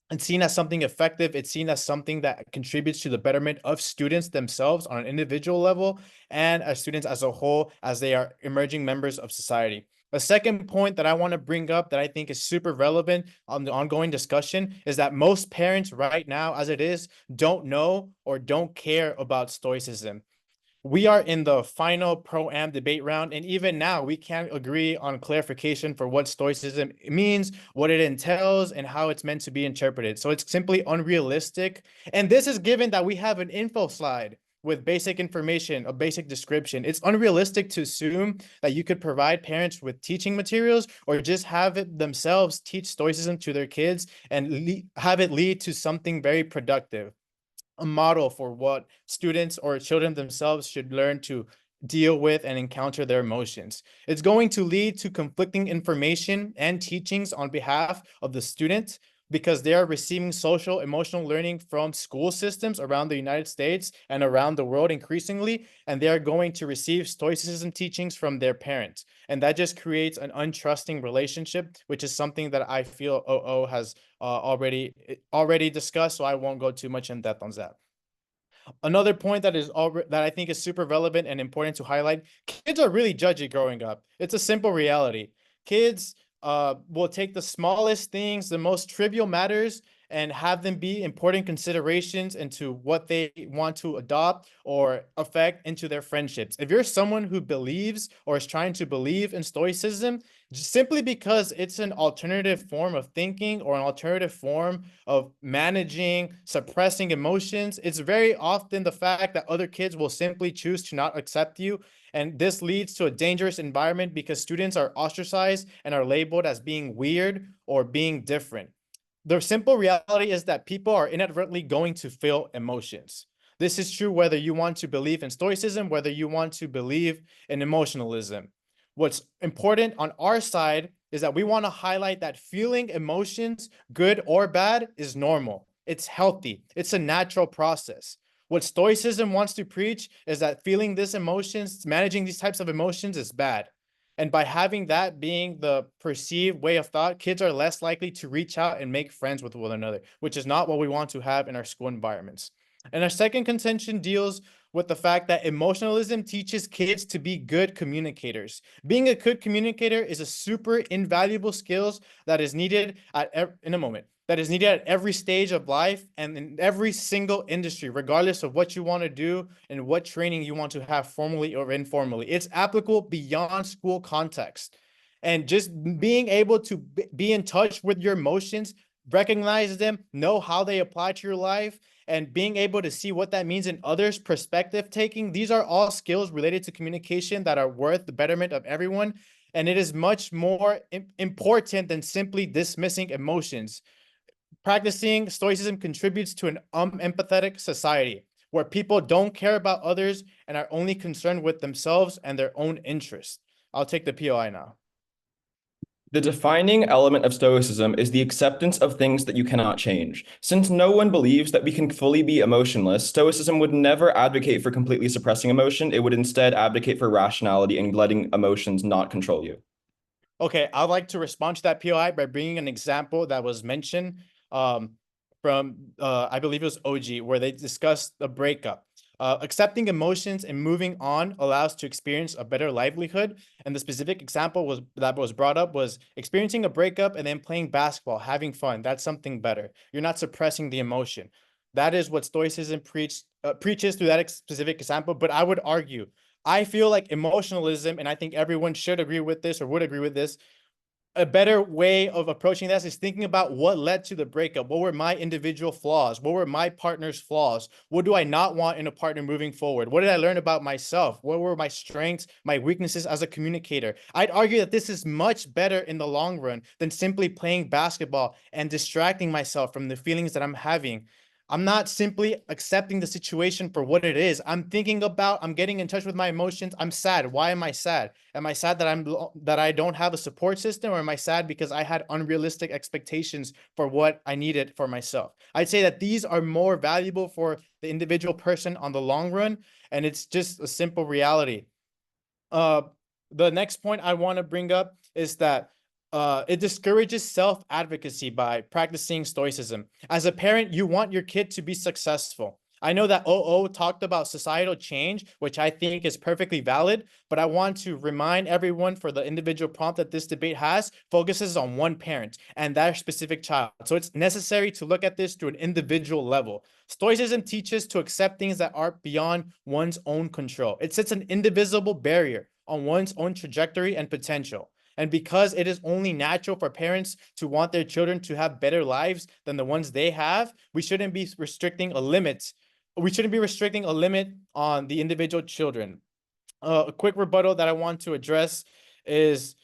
It's seen as something effective. It's seen as something that contributes to the betterment of students themselves on an individual level and as students as a whole as they are emerging members of society. A second point that I want to bring up that I think is super relevant on the ongoing discussion is that most parents right now, as it is, don't know or don't care about stoicism. We are in the final pro-am debate round, and even now we can't agree on clarification for what stoicism means, what it entails, and how it's meant to be interpreted. So it's simply unrealistic. And this is given that we have an info slide with basic information, a basic description. It's unrealistic to assume that you could provide parents with teaching materials or just have it themselves teach stoicism to their kids and have it lead to something very productive, a model for what students or children themselves should learn to deal with and encounter their emotions. It's going to lead to conflicting information and teachings on behalf of the student because they are receiving social emotional learning from school systems around the United States and around the world increasingly, and they are going to receive stoicism teachings from their parents. And that just creates an untrusting relationship, which is something that I feel OO has already discussed, so I won't go too much in depth on that. Another point that I think is super relevant and important to highlight: kids are really judgy growing up. It's a simple reality. Kids will take the smallest things, the most trivial matters, and have them be important considerations into what they want to adopt or affect into their friendships. If you're someone who believes or is trying to believe in stoicism, simply because it's an alternative form of thinking or an alternative form of managing, suppressing emotions, it's very often the fact that other kids will simply choose to not accept you. And this leads to a dangerous environment because students are ostracized and are labeled as being weird or being different. The simple reality is that people are inadvertently going to feel emotions. This is true whether you want to believe in stoicism, whether you want to believe in emotionalism. What's important on our side is that we want to highlight that feeling emotions, good or bad, is normal. It's healthy. It's a natural process. What stoicism wants to preach is that feeling these emotions, managing these types of emotions, is bad. And by having that being the perceived way of thought, kids are less likely to reach out and make friends with one another, which is not what we want to have in our school environments. And our second contention deals with the fact that emotionalism teaches kids to be good communicators. Being a good communicator is a super invaluable skill that is needed that is needed at every stage of life and in every single industry, regardless of what you want to do and what training you want to have formally or informally. It's applicable beyond school context. And just being able to be in touch with your emotions, recognize them, know how they apply to your life, and being able to see what that means in others' perspective taking, these are all skills related to communication that are worth the betterment of everyone. And it is much more important than simply dismissing emotions. Practicing stoicism contributes to an empathetic society where people don't care about others and are only concerned with themselves and their own interests. I'll take the POI now. The defining element of Stoicism is the acceptance of things that you cannot change. Since no one believes that we can fully be emotionless, Stoicism would never advocate for completely suppressing emotion. It would instead advocate for rationality and letting emotions not control you. Okay, I'd like to respond to that POI by bringing an example that was mentioned from, I believe it was OG, where they discussed a breakup. Accepting emotions and moving on allows to experience a better livelihood. And the specific example that was brought up was experiencing a breakup and then playing basketball, having fun. That's something better. You're not suppressing the emotion. That is what Stoicism preaches through that specific example. But I would argue, I feel like emotionalism, and I think everyone should agree with this or would agree with this, a better way of approaching this is thinking about what led to the breakup. What were my individual flaws? What were my partner's flaws? What do I not want in a partner moving forward? What did I learn about myself? What were my strengths, my weaknesses as a communicator? I'd argue that this is much better in the long run than simply playing basketball and distracting myself from the feelings that I'm having. I'm not simply accepting the situation for what it is. I'm getting in touch with my emotions. I'm sad. Why am I sad? Am I sad that I don't have a support system, or am I sad because I had unrealistic expectations for what I needed for myself? I'd say that these are more valuable for the individual person on the long run, and it's just a simple reality. The next point I want to bring up is that it discourages self-advocacy by practicing stoicism. As a parent, you want your kid to be successful. I know that OO talked about societal change, which I think is perfectly valid, but I want to remind everyone for the individual prompt that this debate focuses on one parent and that specific child. So it's necessary to look at this to an individual level. Stoicism teaches to accept things that are beyond one's own control. It sets an indivisible barrier on one's own trajectory and potential. And because it is only natural for parents to want their children to have better lives than the ones they have, we shouldn't be restricting a limit. We shouldn't be restricting a limit on the individual children. A quick rebuttal that I want to address is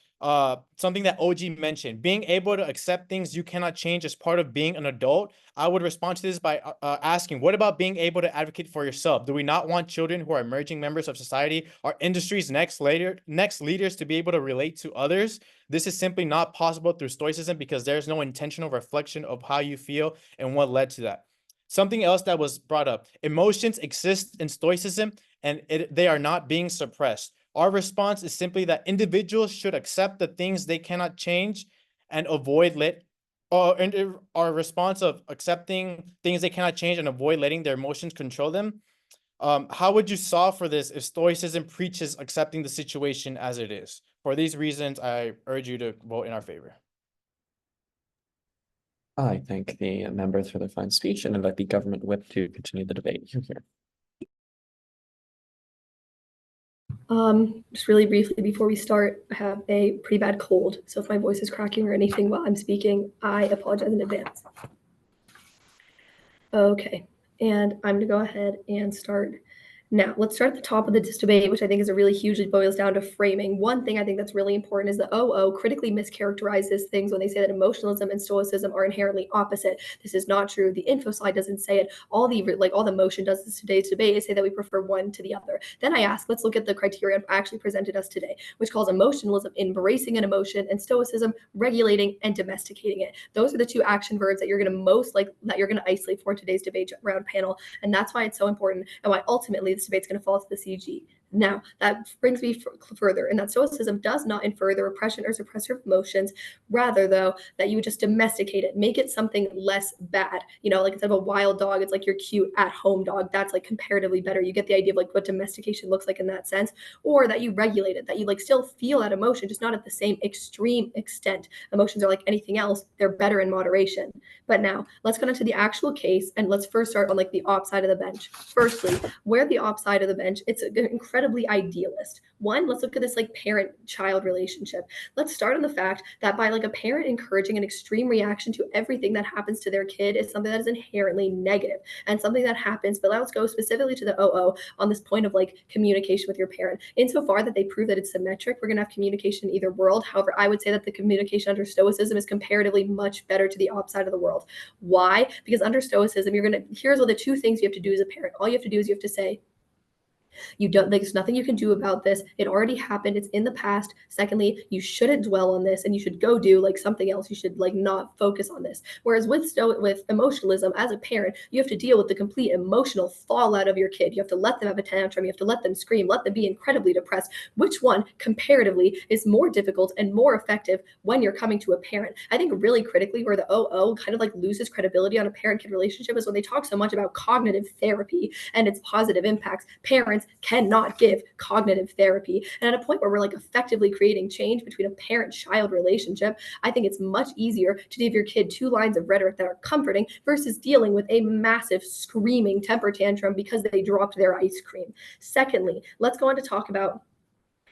something that OG mentioned. Being able to accept things you cannot change as part of being an adult. I would respond to this by asking, what about being able to advocate for yourself? Do we not want children who are emerging members of society, our industry's next leaders, to be able to relate to others? This is simply not possible through stoicism because there's no intentional reflection of how you feel and what led to that. Something else that was brought up, emotions exist in stoicism and they are not being suppressed. Our response is simply that individuals should accept the things they cannot change and avoid our response of accepting things they cannot change and avoid letting their emotions control them. How would you solve for this if stoicism preaches accepting the situation as it is? For these reasons, I urge you to vote in our favor. I thank the members for their fine speech and invite the government whip to continue the debate. Here. Just really briefly before we start, I have a pretty bad cold, so if my voice is cracking or anything while I'm speaking, I apologize in advance. Okay, and I'm gonna go ahead and start now. Let's start at the top of this debate, which I think is a really hugely boils down to framing. One thing I think that's really important is that OO critically mischaracterizes things when they say that emotionalism and stoicism are inherently opposite. This is not true. The info slide doesn't say it. All the motion does this today's debate is say that we prefer one to the other. Then I ask, let's look at the criteria I actually presented us today, which calls emotionalism embracing an emotion and stoicism regulating and domesticating it. Those are the two action verbs that you're going to isolate for today's debate round panel, and that's why it's so important and why ultimately this debate's going to fall to the CG. Now, that brings me further, and that stoicism does not infer the repression or suppressor of emotions. Rather, though, that you would just domesticate it, make it something less bad. Like instead of a wild dog, it's like your cute at-home dog. That's like comparatively better. You get the idea of like what domestication looks like in that sense, or that you regulate it, that you like still feel that emotion, just not at the same extreme extent. Emotions are like anything else; they're better in moderation. But now, let's go into the actual case, and let's first start on like the op side of the bench. Firstly, where the op side of the bench, it's incredibly idealist. One, let's look at this like parent-child relationship. Let's start on the fact that by like a parent encouraging an extreme reaction to everything that happens to their kid is something that is inherently negative and something that happens. But let's go specifically to the OO on this point of like communication with your parent. Insofar that they prove that it's symmetric, we're going to have communication in either world. However, I would say that the communication under stoicism is comparatively much better to the op side of the world. Why? Because under stoicism, here's what the two things you have to do as a parent. All you have to do is you have to say, there's nothing you can do about this. It already happened. It's in the past. Secondly, you shouldn't dwell on this and you should go do like something else. You should like not focus on this. Whereas with emotionalism, as a parent, you have to deal with the complete emotional fallout of your kid. You have to let them have a tantrum. You have to let them scream, let them be incredibly depressed. Which one comparatively is more difficult and more effective when you're coming to a parent? I think really critically where the OO kind of like loses credibility on a parent-kid relationship is when they talk so much about cognitive therapy and its positive impacts. Parents cannot give cognitive therapy. And at a point where we're like effectively creating change between a parent-child relationship, I think it's much easier to give your kid 2 lines of rhetoric that are comforting versus dealing with a massive screaming temper tantrum because they dropped their ice cream. Secondly, let's go on to talk about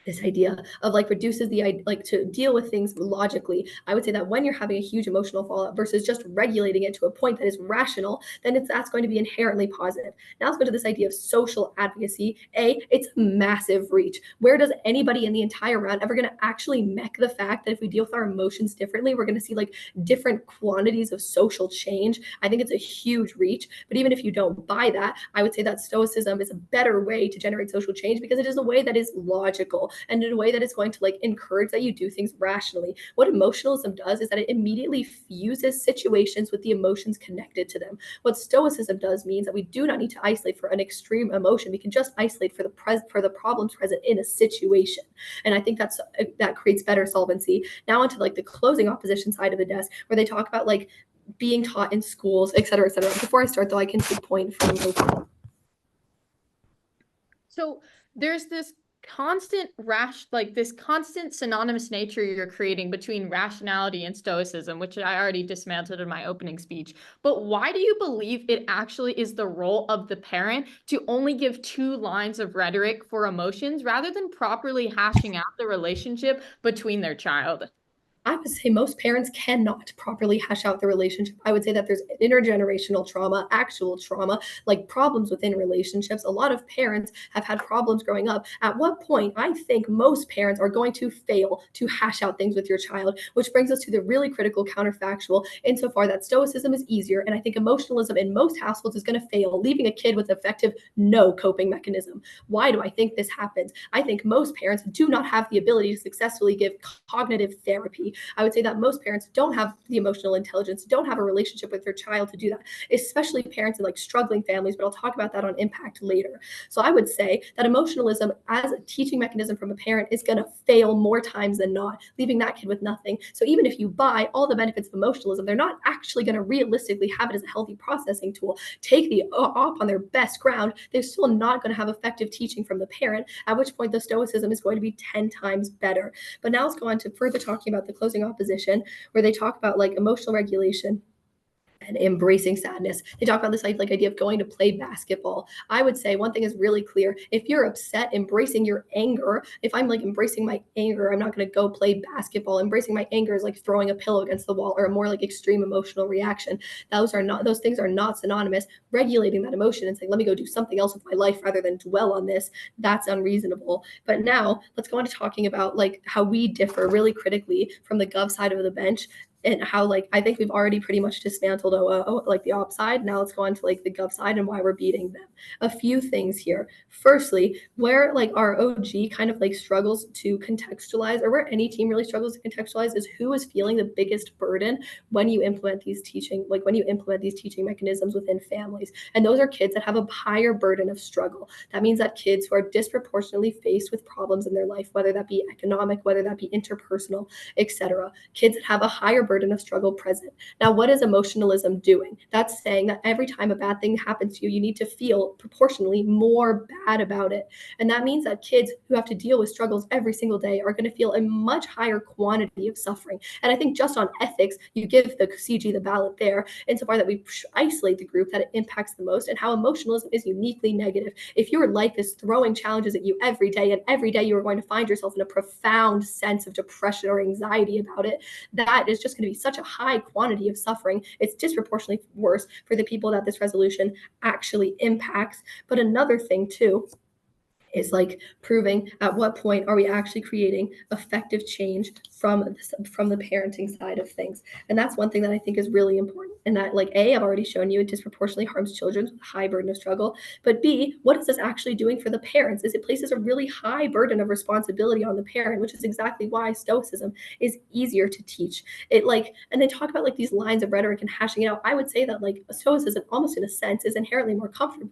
this idea of like reduces like to deal with things logically. I would say that when you're having a huge emotional fallout versus just regulating it to a point that is rational, then that's going to be inherently positive. Now let's go to this idea of social advocacy. It's massive reach. Where does anybody in the entire round ever going to actually mech the fact that if we deal with our emotions differently, we're going to see like different quantities of social change? I think it's a huge reach. But even if you don't buy that, I would say that stoicism is a better way to generate social change because it is a way that is logical and in a way that is going to like encourage that you do things rationally. What emotionalism does is that it immediately fuses situations with the emotions connected to them. What stoicism does means that we do not need to isolate for an extreme emotion. We can just isolate for the problems present in a situation. And I think that creates better solvency. Now onto like the closing opposition side of the desk, where they talk about like being taught in schools, et cetera, et cetera. Before I start though, I can take point from like, So there's this constant synonymous nature you're creating between rationality and stoicism, which I already dismantled in my opening speech. But why do you believe it actually is the role of the parent to only give 2 lines of rhetoric for emotions rather than properly hashing out the relationship between their child? I would say most parents cannot properly hash out the relationship. I would say that there's intergenerational trauma, actual trauma, like problems within relationships. A lot of parents have had problems growing up. At what point, I think most parents are going to fail to hash out things with your child, which brings us to the really critical counterfactual insofar that stoicism is easier. And I think emotionalism in most households is going to fail, leaving a kid with effective no coping mechanism. Why do I think this happens? I think most parents do not have the ability to successfully give cognitive therapy. I would say that most parents don't have the emotional intelligence, don't have a relationship with their child to do that, especially parents in like struggling families, but I'll talk about that on impact later. So I would say that emotionalism as a teaching mechanism from a parent is going to fail more times than not, leaving that kid with nothing. So even if you buy all the benefits of emotionalism, they're not actually going to realistically have it as a healthy processing tool. Take the op on their best ground, they're still not going to have effective teaching from the parent, at which point the stoicism is going to be 10 times better. But now let's go on to further talking about the closing opposition, where they talk about like emotional regulation and embracing sadness. They talk about this like idea of going to play basketball. I would say one thing is really clear. If you're upset, embracing your anger. If I'm like embracing my anger, I'm not going to go play basketball. Embracing my anger is like throwing a pillow against the wall or a more like extreme emotional reaction. Those things are not synonymous. Regulating that emotion and saying, let me go do something else with my life rather than dwell on this, that's unreasonable. But now let's go on to talking about like how we differ really critically from the gov side of the bench, and how like I think we've already pretty much dismantled OO, like the op side. Now let's go on to like the gov side and why we're beating them. A few things here. Firstly, where like our OG kind of like struggles to contextualize, or where any team really struggles to contextualize, is who is feeling the biggest burden when you implement these teaching mechanisms within families. And those are kids that have a higher burden of struggle. That means that kids who are disproportionately faced with problems in their life, whether that be economic, whether that be interpersonal, etc. Kids that have a higher burden of struggle present. Now, what is emotionalism doing? That's saying that every time a bad thing happens to you, you need to feel proportionally more bad about it. And that means that kids who have to deal with struggles every single day are going to feel a much higher quantity of suffering. And I think just on ethics, you give the CG the ballot there, insofar that we isolate the group that it impacts the most, and how emotionalism is uniquely negative. If your life is throwing challenges at you every day, and every day you are going to find yourself in a profound sense of depression or anxiety about it, that is just going to be such a high quantity of suffering. It's disproportionately worse for the people that this resolution actually impacts. But another thing too is like proving at what point are we actually creating effective change from the parenting side of things. And that's one thing that I think is really important. And that like I've already shown you it disproportionately harms children with a high burden of struggle. But B, what is this actually doing for the parents? Is it places a really high burden of responsibility on the parent, which is exactly why stoicism is easier to teach. It like, and they talk about like these lines of rhetoric and hashing it out. I would say that like stoicism almost in a sense is inherently more comforting,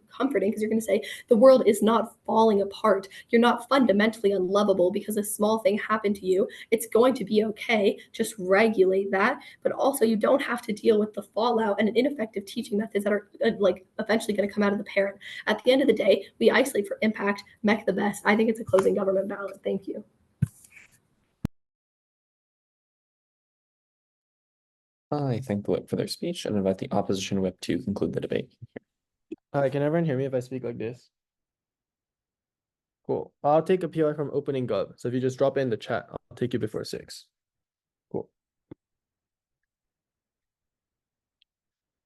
because you're going to say the world is not falling apart. You're not fundamentally unlovable because a small thing happened to you. It's going to be okay. Just regulate that. But also, you don't have to deal with the fallout and ineffective teaching methods that are like eventually going to come out of the parent. At the end of the day, we isolate for impact, mech the best. I think it's a closing government ballot. Thank you. I thank the whip for their speech and invite the opposition whip to conclude the debate. Can everyone hear me if I speak like this? Cool. I'll take a POI from opening gov. So if you just drop it in the chat, I'll take you before 6. Cool.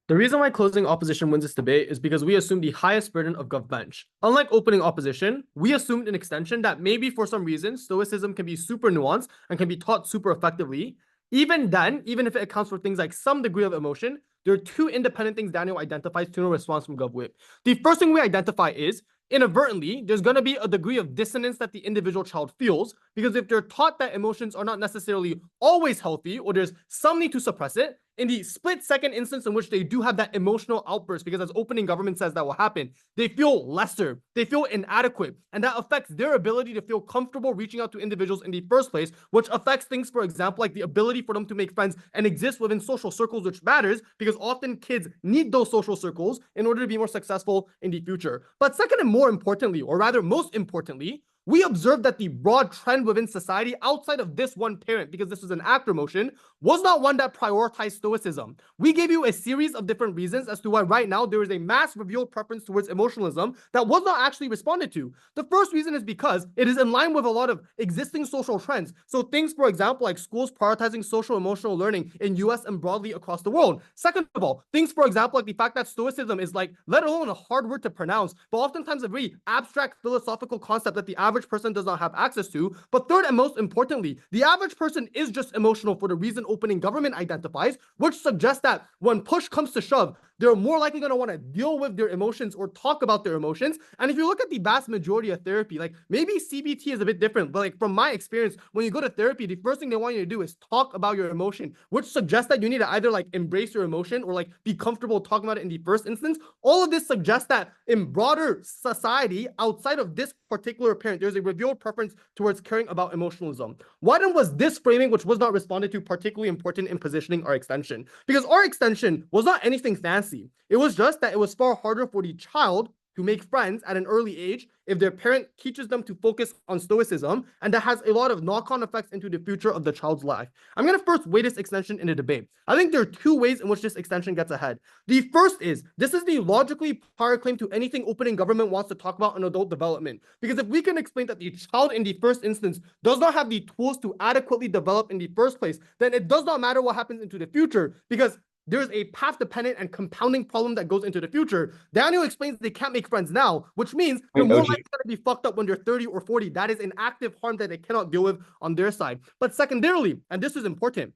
The reason why closing opposition wins this debate is because we assume the highest burden of gov bench. Unlike opening opposition, we assumed an extension that maybe for some reason, stoicism can be super nuanced and can be taught super effectively. Even then, even if it accounts for things like some degree of emotion, there are 2 independent things Daniel identifies to no response from GovWhip. The first thing we identify is, inadvertently, there's going to be a degree of dissonance that the individual child feels, because if they're taught that emotions are not necessarily always healthy, or there's some need to suppress it, in the split-second instance in which they do have that emotional outburst, because as opening government says that will happen, they feel lesser, they feel inadequate, and that affects their ability to feel comfortable reaching out to individuals in the first place, which affects things, for example, like the ability for them to make friends and exist within social circles, which matters, because often kids need those social circles in order to be more successful in the future. But second and more importantly, or rather most importantly, we observed that the broad trend within society outside of this one parent, because this was an actor motion, was not one that prioritized stoicism. We gave you a series of different reasons as to why right now there is a mass revealed preference towards emotionalism that was not actually responded to. The first reason is because it is in line with a lot of existing social trends. So things, for example, like schools prioritizing social emotional learning in US and broadly across the world. Second of all, things, for example, like the fact that stoicism is like, let alone a hard word to pronounce, but oftentimes a very abstract philosophical concept that the average person does not have access to. But third and most importantly, the average person is just emotional for the reason opening government identifies, which suggests that when push comes to shove, they're more likely going to want to deal with their emotions or talk about their emotions. And if you look at the vast majority of therapy, like maybe CBT is a bit different, but like from my experience, when you go to therapy, the first thing they want you to do is talk about your emotion, which suggests that you need to either like embrace your emotion or like be comfortable talking about it in the first instance. All of this suggests that in broader society, outside of this particular parent, there's a revealed preference towards caring about emotionalism. Why then was this framing, which was not responded to, particularly important in positioning our extension? Because our extension was not anything fancy. It was just that it was far harder for the child to make friends at an early age if their parent teaches them to focus on stoicism, and that has a lot of knock-on effects into the future of the child's life. I'm going to first weigh this extension in a debate. I think there are 2 ways in which this extension gets ahead. The first is, this is the logically prior claim to anything opening government wants to talk about in adult development. Because if we can explain that the child in the first instance does not have the tools to adequately develop in the first place, then it does not matter what happens into the future, because there's a path-dependent and compounding problem that goes into the future. Daniel explains they can't make friends now, which means they're more likely to be fucked up when they're 30 or 40. That is an active harm that they cannot deal with on their side. But secondarily, and this is important,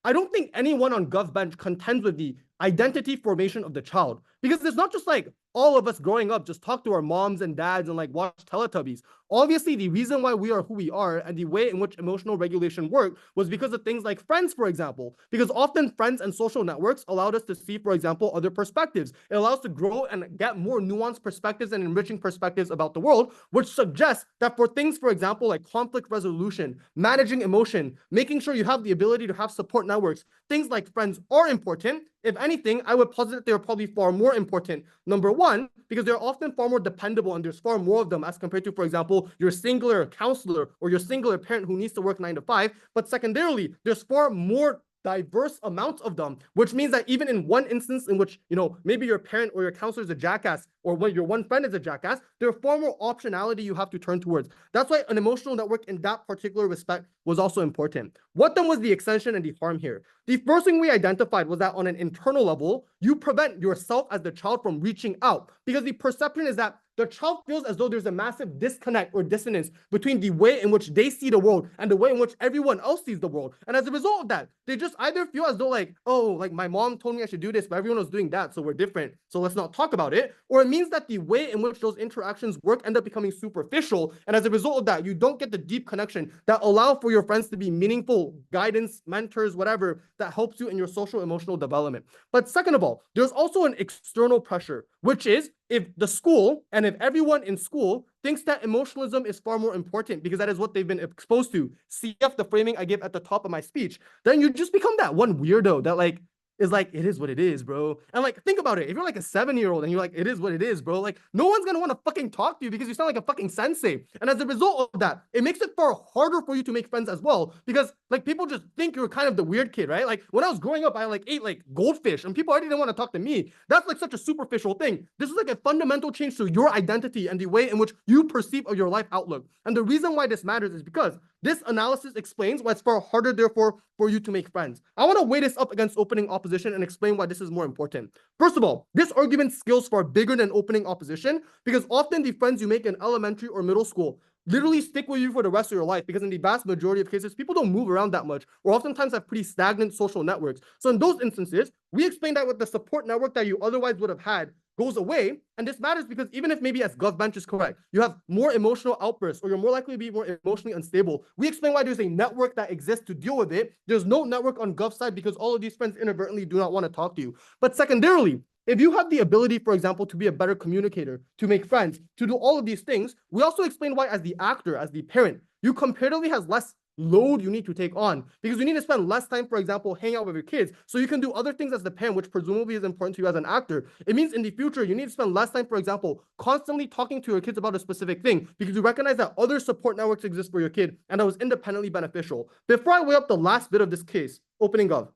I don't think anyone on GovBench contends with the identity formation of the child, because it's not just like all of us growing up just talk to our moms and dads and like watch Teletubbies. Obviously, the reason why we are who we are and the way in which emotional regulation worked was because of things like friends, for example, because often friends and social networks allowed us to see, for example, other perspectives. It allows us to grow and get more nuanced perspectives and enriching perspectives about the world, which suggests that for things, for example, like conflict resolution, managing emotion, making sure you have the ability to have support networks, things like friends are important. If anything, I would posit that they're probably far more important. Number one, because they're often far more dependable and there's far more of them as compared to, for example, your singular counselor or your singular parent who needs to work 9 to 5. But secondarily, there's far more diverse amounts of them, which means that even in one instance in which, you know, maybe your parent or your counselor is a jackass, or when your one friend is a jackass, there's far more optionality you have to turn towards. That's why an emotional network in that particular respect was also important. What then was the extension and the harm here? The first thing we identified was that on an internal level, you prevent yourself as the child from reaching out, because the perception is that the child feels as though there's a massive disconnect or dissonance between the way in which they see the world and the way in which everyone else sees the world. And as a result of that, they just either feel as though like, oh, like my mom told me I should do this, but everyone was doing that, so we're different, so let's not talk about it. Or it means that the way in which those interactions work end up becoming superficial. And as a result of that, you don't get the deep connection that allow for your friends to be meaningful guidance, mentors, whatever, that helps you in your social emotional development. But second of all, there's also an external pressure, which is if the school and if everyone in school thinks that emotionalism is far more important because that is what they've been exposed to, CF, the framing I gave at the top of my speech, then you just become that one weirdo that like is like, it is what it is, bro. And like, think about it. If you're like a 7-year-old and you're like, it is what it is, bro, like, no one's gonna want to fucking talk to you because you sound like a fucking sensei. And as a result of that, it makes it far harder for you to make friends as well, because like people just think you're kind of the weird kid, right? Like when I was growing up, I like ate like goldfish and people already didn't want to talk to me. That's like such a superficial thing. This is like a fundamental change to your identity and the way in which you perceive of your life outlook. And the reason why this matters is because this analysis explains why it's far harder, therefore, for you to make friends. I want to weigh this up against opening opposition and explain why this is more important. First of all, this argument scales far bigger than opening opposition, because often the friends you make in elementary or middle school literally stick with you for the rest of your life, because in the vast majority of cases, people don't move around that much, or oftentimes have pretty stagnant social networks. So in those instances, we explain that with the support network that you otherwise would have had goes away. And this matters because even if maybe as GovBench is correct, you have more emotional outbursts or you're more likely to be more emotionally unstable, we explain why there's a network that exists to deal with it. There's no network on Gov side because all of these friends inadvertently do not want to talk to you. But secondarily, if you have the ability, for example, to be a better communicator, to make friends, to do all of these things, we also explain why as the actor, as the parent, you comparatively has less load you need to take on, because you need to spend less time, for example, hanging out with your kids so you can do other things as the parent, which presumably is important to you as an actor. It means in the future you need to spend less time, for example, constantly talking to your kids about a specific thing, because you recognize that other support networks exist for your kid and that was independently beneficial. Before I weigh up the last bit of this case, opening Gov.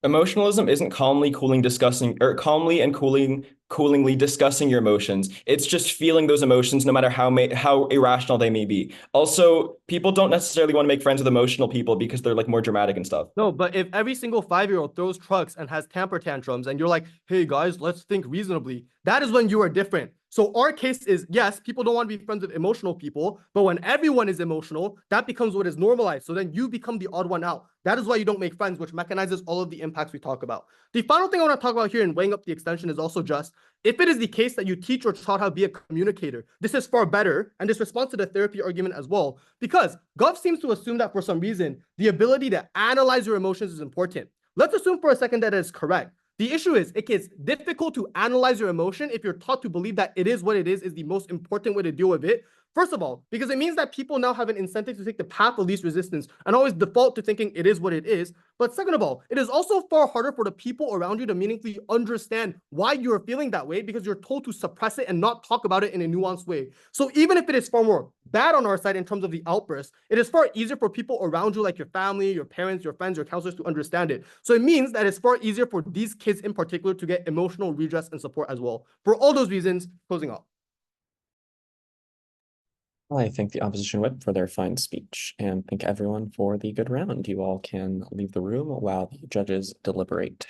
Emotionalism isn't calmly and coolingly discussing your emotions. It's just feeling those emotions no matter how irrational they may be. Also, people don't necessarily want to make friends with emotional people because they're like more dramatic and stuff. No, but if every single 5-year-old throws trucks and has temper tantrums and you're like, hey guys, let's think reasonably, that is when you are different. So our case is, yes, people don't want to be friends with emotional people, but when everyone is emotional, that becomes what is normalized. So then you become the odd one out. That is why you don't make friends, which mechanizes all of the impacts we talk about. The final thing I want to talk about here in weighing up the extension is also just, if it is the case that you teach your child how to be a communicator, this is far better, and this responds to the therapy argument as well, because Gov seems to assume that for some reason, the ability to analyze your emotions is important. Let's assume for a second that it is correct. The issue is it gets difficult to analyze your emotion if you're taught to believe that it is what it is the most important way to deal with it. First of all, because it means that people now have an incentive to take the path of least resistance and always default to thinking it is what it is. But second of all, it is also far harder for the people around you to meaningfully understand why you're feeling that way, because you're told to suppress it and not talk about it in a nuanced way. So even if it is far more bad on our side in terms of the outburst, it is far easier for people around you, like your family, your parents, your friends, your counselors, to understand it. So it means that it's far easier for these kids in particular to get emotional redress and support as well. For all those reasons, closing up. I thank the opposition whip for their fine speech and thank everyone for the good round. You all can leave the room while the judges deliberate.